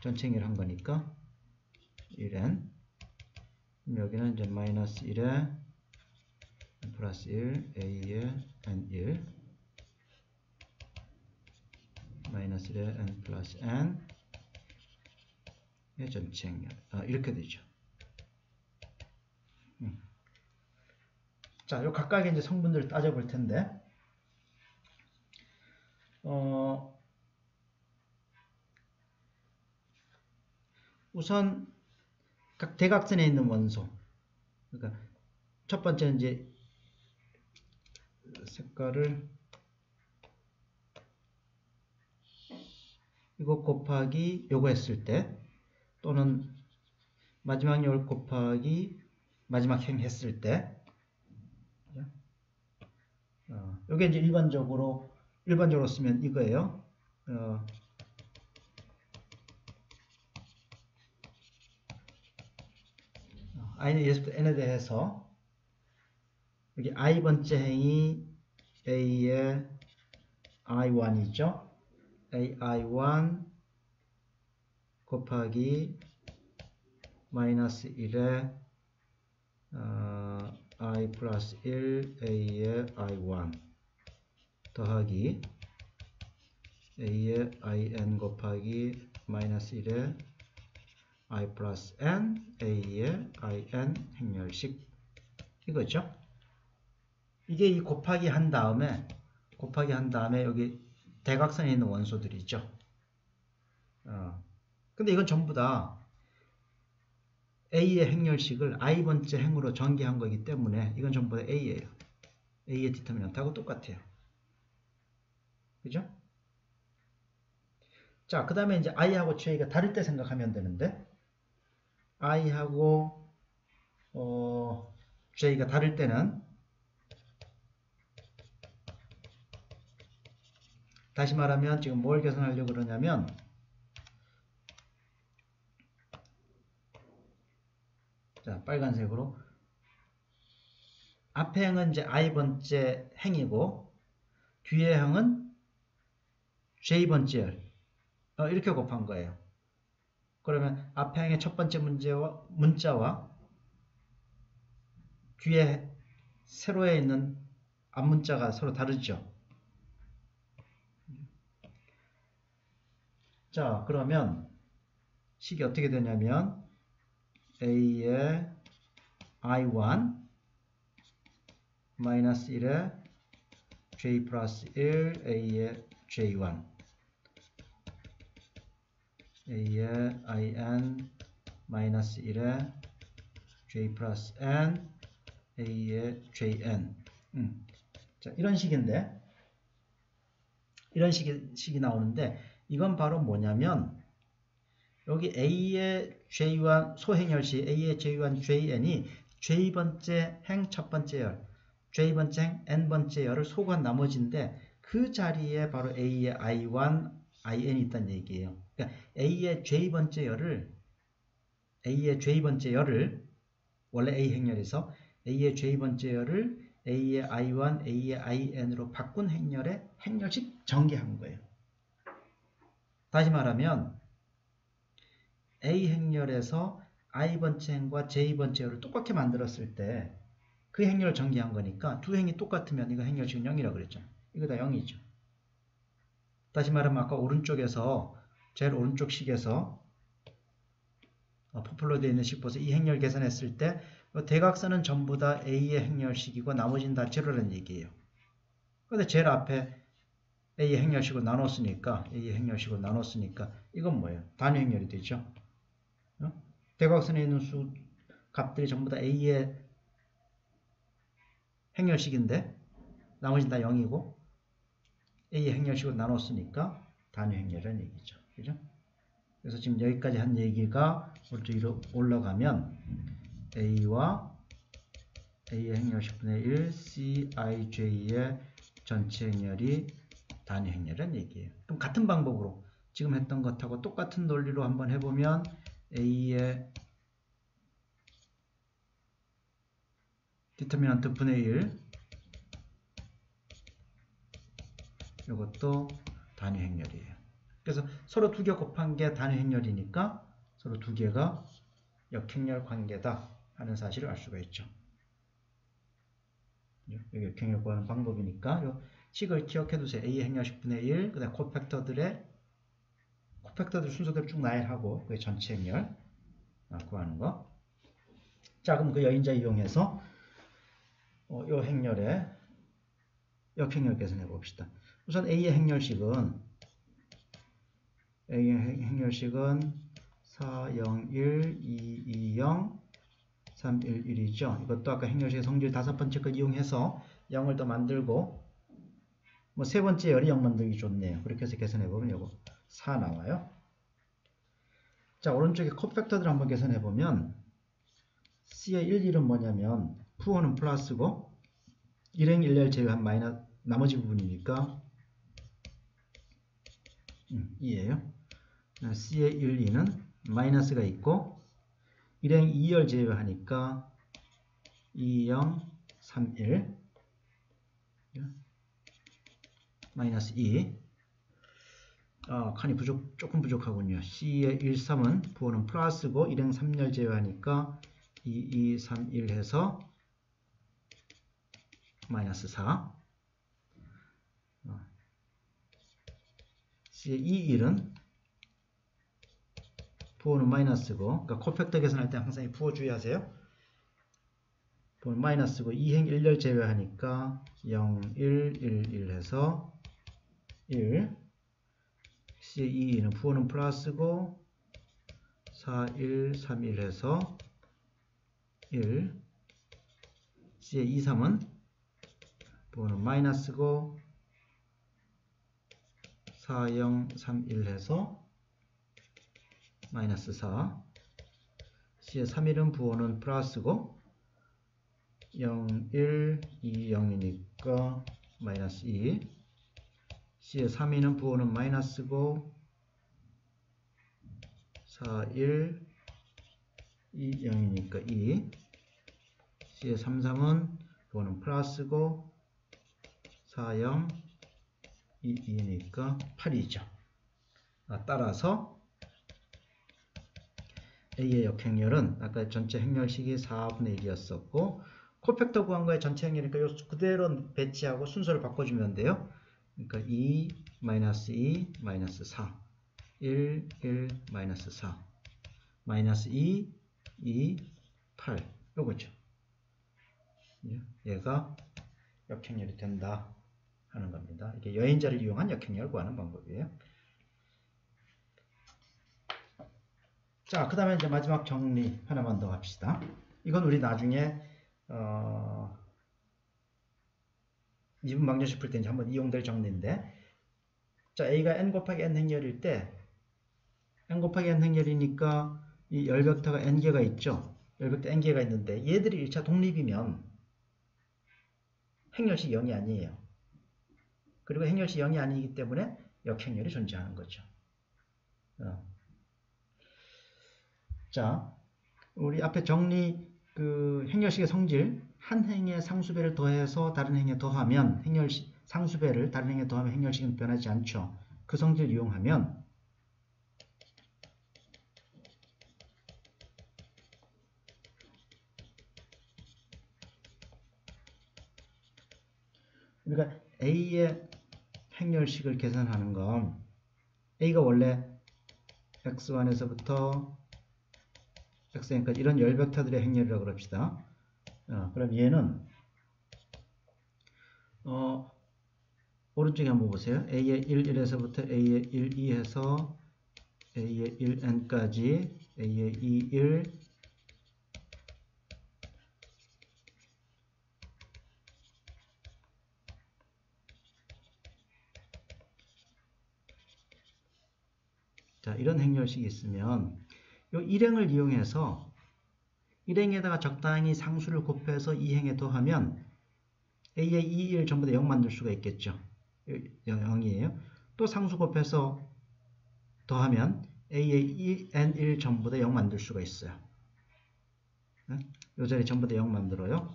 전체 행렬한 거니까 1n 여기는 이제 마이너스 1에 플러스 1 A의 n 1 마이너스 1에 n 플러스 n 의 전체 행렬 이렇게 되죠. 자, 요 각각의 이제 성분들을 따져볼 텐데, 우선 각 대각선에 있는 원소. 그러니까 첫 번째는 이제 색깔을 이거 곱하기 요거 했을 때, 또는 마지막 열 곱하기 마지막 행 했을 때, 요게 이제 일반적으로 쓰면 이거예요. i는 예습부터 n에 대해서 여기 i번째 행이 a의 i1이죠. ai1 곱하기 마이너스 1에 i 플러스 1 a의 i1 더하기 a의 in 곱하기 마이너스 1의 I 플러스 n a의 in 행렬식 이거죠. 이게 이 곱하기 한 다음에 여기 대각선에 있는 원소들이죠. 근데 이건 전부 다 a의 행렬식을 i번째 행으로 전개한 거기 때문에 이건 전부 다 a예요. a의 디터미넌트하고 똑같아요. 그죠? 자, 그 다음에 이제 i하고 j가 다를 때 생각하면 되는데 i하고 j가 다를 때는 다시 말하면 지금 뭘 계산하려고 그러냐면 자, 빨간색으로 앞에 행은 이제 i번째 행이고 뒤에 행은 j번째 이렇게 곱한 거예요. 그러면 앞에 행의 첫 번째 문자와 뒤에 세로에 있는 앞문자가 서로 다르죠. 자, 그러면 식이 어떻게 되냐면 a의 i1 마이너스 1의 j 플러스 1 a의 j1 a의 in 마이너스 1의 j 플러스 n a의 jn 자, 이런 식인데 이런 식이 나오는데 이건 바로 뭐냐면 여기 a의 j1 소행열식 a의 j1 jn이 j번째 행 첫번째 열 j번째 행 n번째 열을 소구한 나머지인데 그 자리에 바로 a의 i1 in이 있다는 얘기예요. 그러니까 a의 j번째 열을 원래 a 행렬에서 a의 j번째 열을 a의 i1 a의 in으로 바꾼 행렬의 행렬식 전개한 거예요. 다시 말하면 A 행렬에서 i번째 행과 j번째 열을 똑같게 만들었을 때 그 행렬을 전개한 거니까 두 행이 똑같으면 이거 행렬식은 0이라고 그랬잖아요. 이거 다 0이죠. 다시 말하면 아까 오른쪽에서 제일 오른쪽 식에서 포플러 되어 있는 식 보세요. 이 행렬 계산했을 때 대각선은 전부 다 A의 행렬식이고 나머지는 다 제로라는 얘기예요. 그런데 제일 앞에 A의 행렬식으로 나눴으니까 이건 뭐예요? 단위 행렬이 되죠. 대각선에 있는 수 값들이 전부 다 A의 행렬식인데 나머지는 다 0이고 A의 행렬식으로 나눴으니까 단위 행렬이라는 얘기죠. 그죠? 그래서 지금 여기까지 한 얘기가 오른쪽으로 올라가면 A와 A의 행렬식분의 1 Cij의 전체 행렬이 단위 행렬이라는 얘기예요. 그럼 같은 방법으로 지금 했던 것하고 똑같은 논리로 한번 해보면 A의 디터미넌트 분의 1 이것도 단위 행렬이에요. 그래서 서로 두 개 곱한 게 단위 행렬이니까 서로 두 개가 역행렬 관계다 하는 사실을 알 수가 있죠. 여기 역행렬 구하는 방법이니까 요 식을 기억해 두세요. A의 행렬식 분의 1, 그 다음에 코팩터들 순서대로 쭉 나열하고 그게 전체 행렬 구하는 거. 자, 그럼 그 여인자 이용해서 요 행렬의 역행렬 계산해 봅시다. 우선 A의 행렬식은 4, 0, 1, 2, 2, 0, 3, 1, 1이죠. 이것도 아까 행렬식의 성질 다섯 번째 걸 이용해서 0을 더 만들고 뭐 세 번째 열이 0 만들기 좋네요. 그렇게 해서 계산해 보면 요거 4 나와요. 자, 오른쪽에 코팩터들 한번 계산해 보면 C의 1, 1은 뭐냐면 푸어는 플러스고 1행 1열 제외한 마이너스 나머지 부분이니까 2예요. C의 1, 2는 마이너스가 있고 1행 2열 제외하니까 2, 0, 3, 1 마이너스 2 칸이 조금 부족하군요. C의 1, 3은 부호는 플러스고 1행 3열 제외하니까 2, 2, 3, 1 해서 마이너스 4 C의 E1은 부호는 마이너스고, 그러니까 코팩터 계산할 때 항상 이 부호 주의하세요. 부호는 마이너스고 2행 1열 제외하니까 0, 1, 1, 1 해서 1. C의 E2는 부호는 플러스고 4, 1, 3, 1 해서 1. C의 E3은 부호는 마이너스고 4, 0, 3, 1 해서 마이너스 4. C의 3일은 부호는 플러스고 0, 1, 2, 0이니까 마이너스 2. C의 3위는 부호는 마이너스고 4, 1, 2, 0이니까 2. C의 3, 3은 부호는 플러스고 4, 0, 2, 2니까 8이죠. 따라서 A의 역행렬은 아까 전체 행렬식이 4분의 1이었었고 코팩터 구한 거에 전체 행렬이니까 요 그대로 배치하고 순서를 바꿔주면 돼요. 그러니까 2, 마이너스 2, 마이너스 4, 1, 1, 마이너스 4, 마이너스 2, 2, 8 요거죠. 얘가 역행렬이 된다 하는 겁니다. 이게 여인자를 이용한 역행렬을 구하는 방법이에요. 자, 그 다음에 이제 마지막 정리 하나만 더 합시다. 이건 우리 나중에 미분 방정식 풀 때 이제 한번 이용될 정리인데, 자, A가 n 곱하기 n 행렬일 때 n 곱하기 n 행렬이니까 이 열벡터가 n개가 있죠. 열벡터 n개가 있는데 얘들이 1차 독립이면 행렬식 0이 아니에요. 그리고 행렬식 0이 아니기 때문에 역행렬이 존재하는 거죠. 자, 우리 앞에 정리 그 행렬식의 성질, 한 행의 상수배를 더해서 다른 행에 더하면 행렬식 상수배를 다른 행에 더하면 행렬식은 변하지 않죠. 그 성질을 이용하면 우리가 A의 행렬식을 계산하는 건 A가 원래 x1에서부터 xn까지 이런 열벡터들의 행렬이라고 그럽시다. 그럼 얘는 오른쪽에 한번 보세요. A의 1, 1에서부터 A의 1, 2 해서 A의 1n까지 A의 2, 1 자, 이런 행렬식이 있으면 이 일행을 이용해서 일행에다가 적당히 상수를 곱해서 이 행에 더하면 A의 2, 1 전부 다 0 만들 수가 있겠죠. 0이에요. 또 상수 곱해서 더하면 A의 n1 전부 다 0 만들 수가 있어요. 이 자리 전부 다 0 만들어요.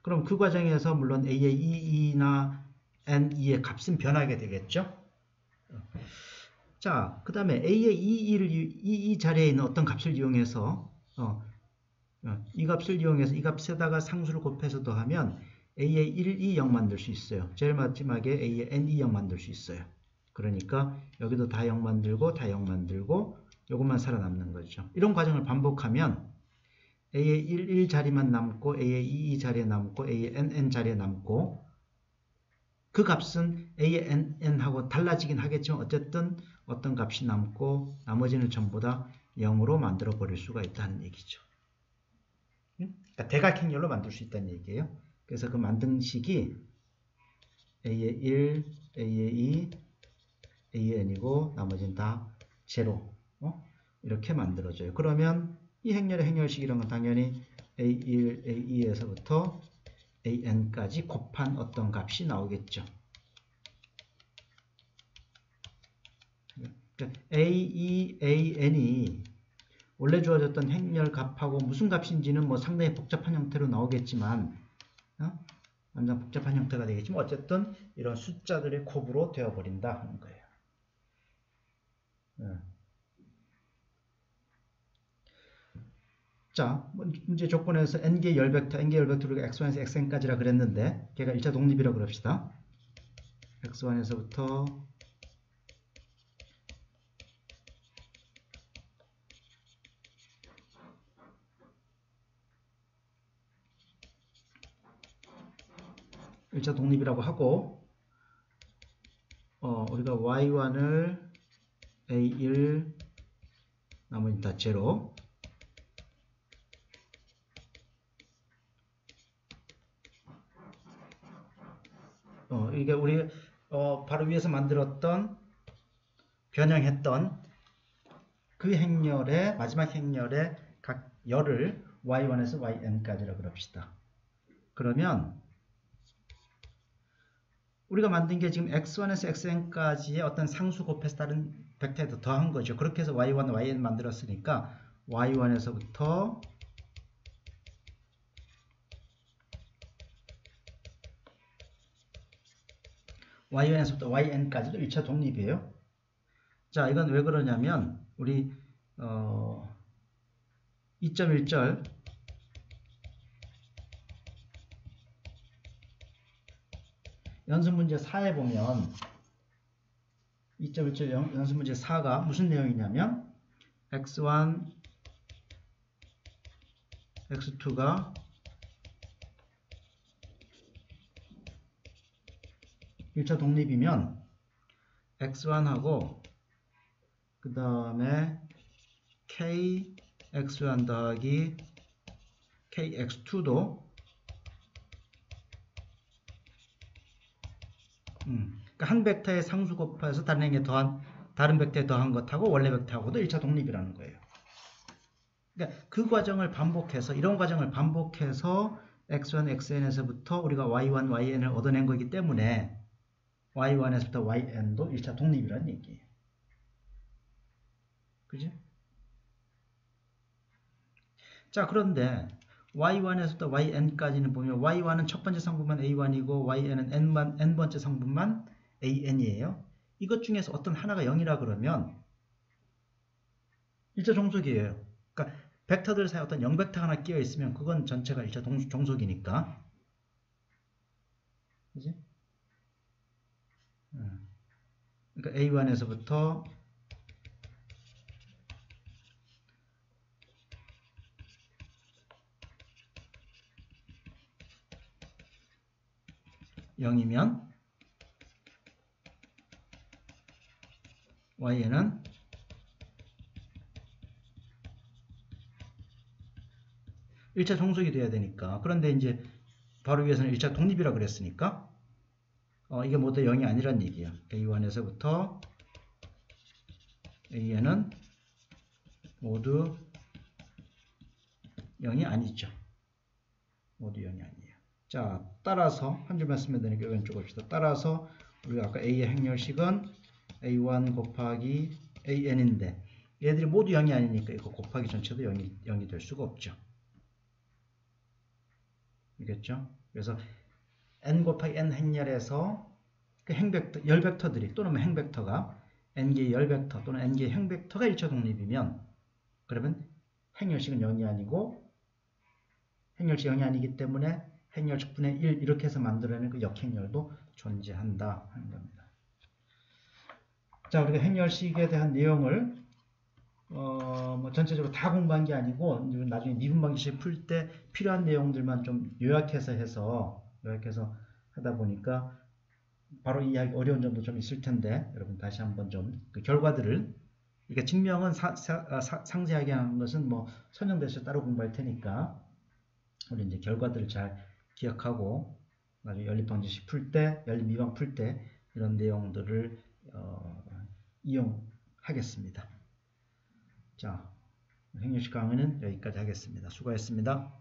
그럼 그 과정에서 물론 A의 2나 n2의 값은 변하게 되겠죠. 자, 그 다음에 A의 이 자리에 있는 어떤 값을 이용해서 이 값을 이용해서 이 값에다가 상수를 곱해서 더하면 A의 1, 2, 0 만들 수 있어요. 제일 마지막에 A의 n, 2, 0 만들 수 있어요. 그러니까 여기도 다 0 만들고 다 0 만들고 요것만 살아남는 거죠. 이런 과정을 반복하면 A의 1, 1 자리만 남고 A의 2, 2 자리에 남고 A의 n, n 자리에 남고 그 값은 A의 n, n하고 달라지긴 하겠지만 어쨌든 어떤 값이 남고 나머지는 전부 다 0으로 만들어 버릴 수가 있다는 얘기죠. 그러니까 대각행렬로 만들 수 있다는 얘기예요. 그래서 그 만든 식이 A의 1, A의 2, A의 n이고 나머지는 다 제로 이렇게 만들어져요. 그러면 이 행렬의 행렬식이란 건 당연히 A1, A2에서부터 AN까지 곱한 어떤 값이 나오겠죠. 그러니까 A2, AN이 원래 주어졌던 행렬 값하고 무슨 값인지는 뭐 상당히 복잡한 형태로 나오겠지만 완전 복잡한 형태가 되겠지만 어쨌든 이런 숫자들의 곱으로 되어버린다 하는 거예요. 자, 문제 조건에서 n개 열벡터, n개 열벡터를 x1에서 xn까지라 그랬는데 걔가 1차 독립이라고 그럽시다. x1에서부터 1차 독립이라고 하고 우리가 y1을 a1 나머지 다 제로 이게 우리 바로 위에서 만들었던 변형했던 그 행렬의 마지막 행렬의 각 열을 y1에서 yn까지라고 그럽시다. 그러면 우리가 만든 게 지금 x1에서 xn까지의 어떤 상수 곱해서 다른 벡터에 더 더한 거죠. 그렇게 해서 y1, yn 만들었으니까 y1에서부터 y1에서부터 yn까지도 1차 독립이에요. 자, 이건 왜 그러냐면 우리 2.1절 연습문제 4에 보면 2.1절 연습문제 4가 무슨 내용이냐면 x1, x2가 (1차) 독립이면 x1하고 그 다음에 kx1 더하기 kx2도 그러니까 한 벡터의 상수 곱해서 다른 벡터에 더한 것하고 원래 벡터하고도 1차 독립이라는 거예요. 그러니까 그 과정을 반복해서 이런 과정을 반복해서 x1, xn에서부터 우리가 y1, yn을 얻어낸 거기 때문에 y1에서부터 yn도 1차 독립이라는 얘기예요. 그지? 자, 그런데 y1에서부터 yn까지는 보면 y1은 첫 번째 상분만 a1이고 yn은 n번째 상분만 an이에요. 이것 중에서 어떤 하나가 0이라 그러면 1차 종속이에요. 그러니까 벡터들 사이에 어떤 0벡터 하나 끼어 있으면 그건 전체가 1차 종속이니까. 그지? 그러니까 a1에서부터 (0이면) y는 1차 종속이 돼야 되니까. 그런데 이제 바로 위에서는 1차 독립이라고 그랬으니까 이게 모두 0이 아니란 얘기야. a1에서부터 an은 모두 0이 아니죠. 모두 0이 아니에요. 자, 따라서 한 줄만 쓰면 되니까 왼쪽 봅시다. 따라서 우리가 아까 a의 행렬식은 a1 곱하기 an인데 얘들이 모두 0이 아니니까 이거 곱하기 전체도 0이 될 수가 없죠. 알겠죠? 그래서 n 곱하기 n 행렬에서 그 행벡터, 열벡터들이 또는 행벡터가 n개의 열벡터 또는 n개의 행벡터가 1차 독립이면 그러면 행렬식은 0이 아니고 행렬식 0이 아니기 때문에 행렬식 분의 1 이렇게 해서 만들어내는 그 역행렬도 존재한다 하는 겁니다. 자, 우리가 행렬식에 대한 내용을 뭐 전체적으로 다 공부한 게 아니고 나중에 미분방정식 풀 때 필요한 내용들만 좀 요약해서 하다 보니까 바로 이해하기 어려운 점도 좀 있을 텐데 여러분 다시 한번 좀 그 결과들을 그러니까 증명은 상세하게 하는 것은 뭐 선정돼서 따로 공부할 테니까 우리 이제 결과들을 잘 기억하고 나중에 연립방정식 풀 때, 연립미방 풀 때 이런 내용들을 이용하겠습니다. 자, 행렬식 강의는 여기까지 하겠습니다. 수고하셨습니다.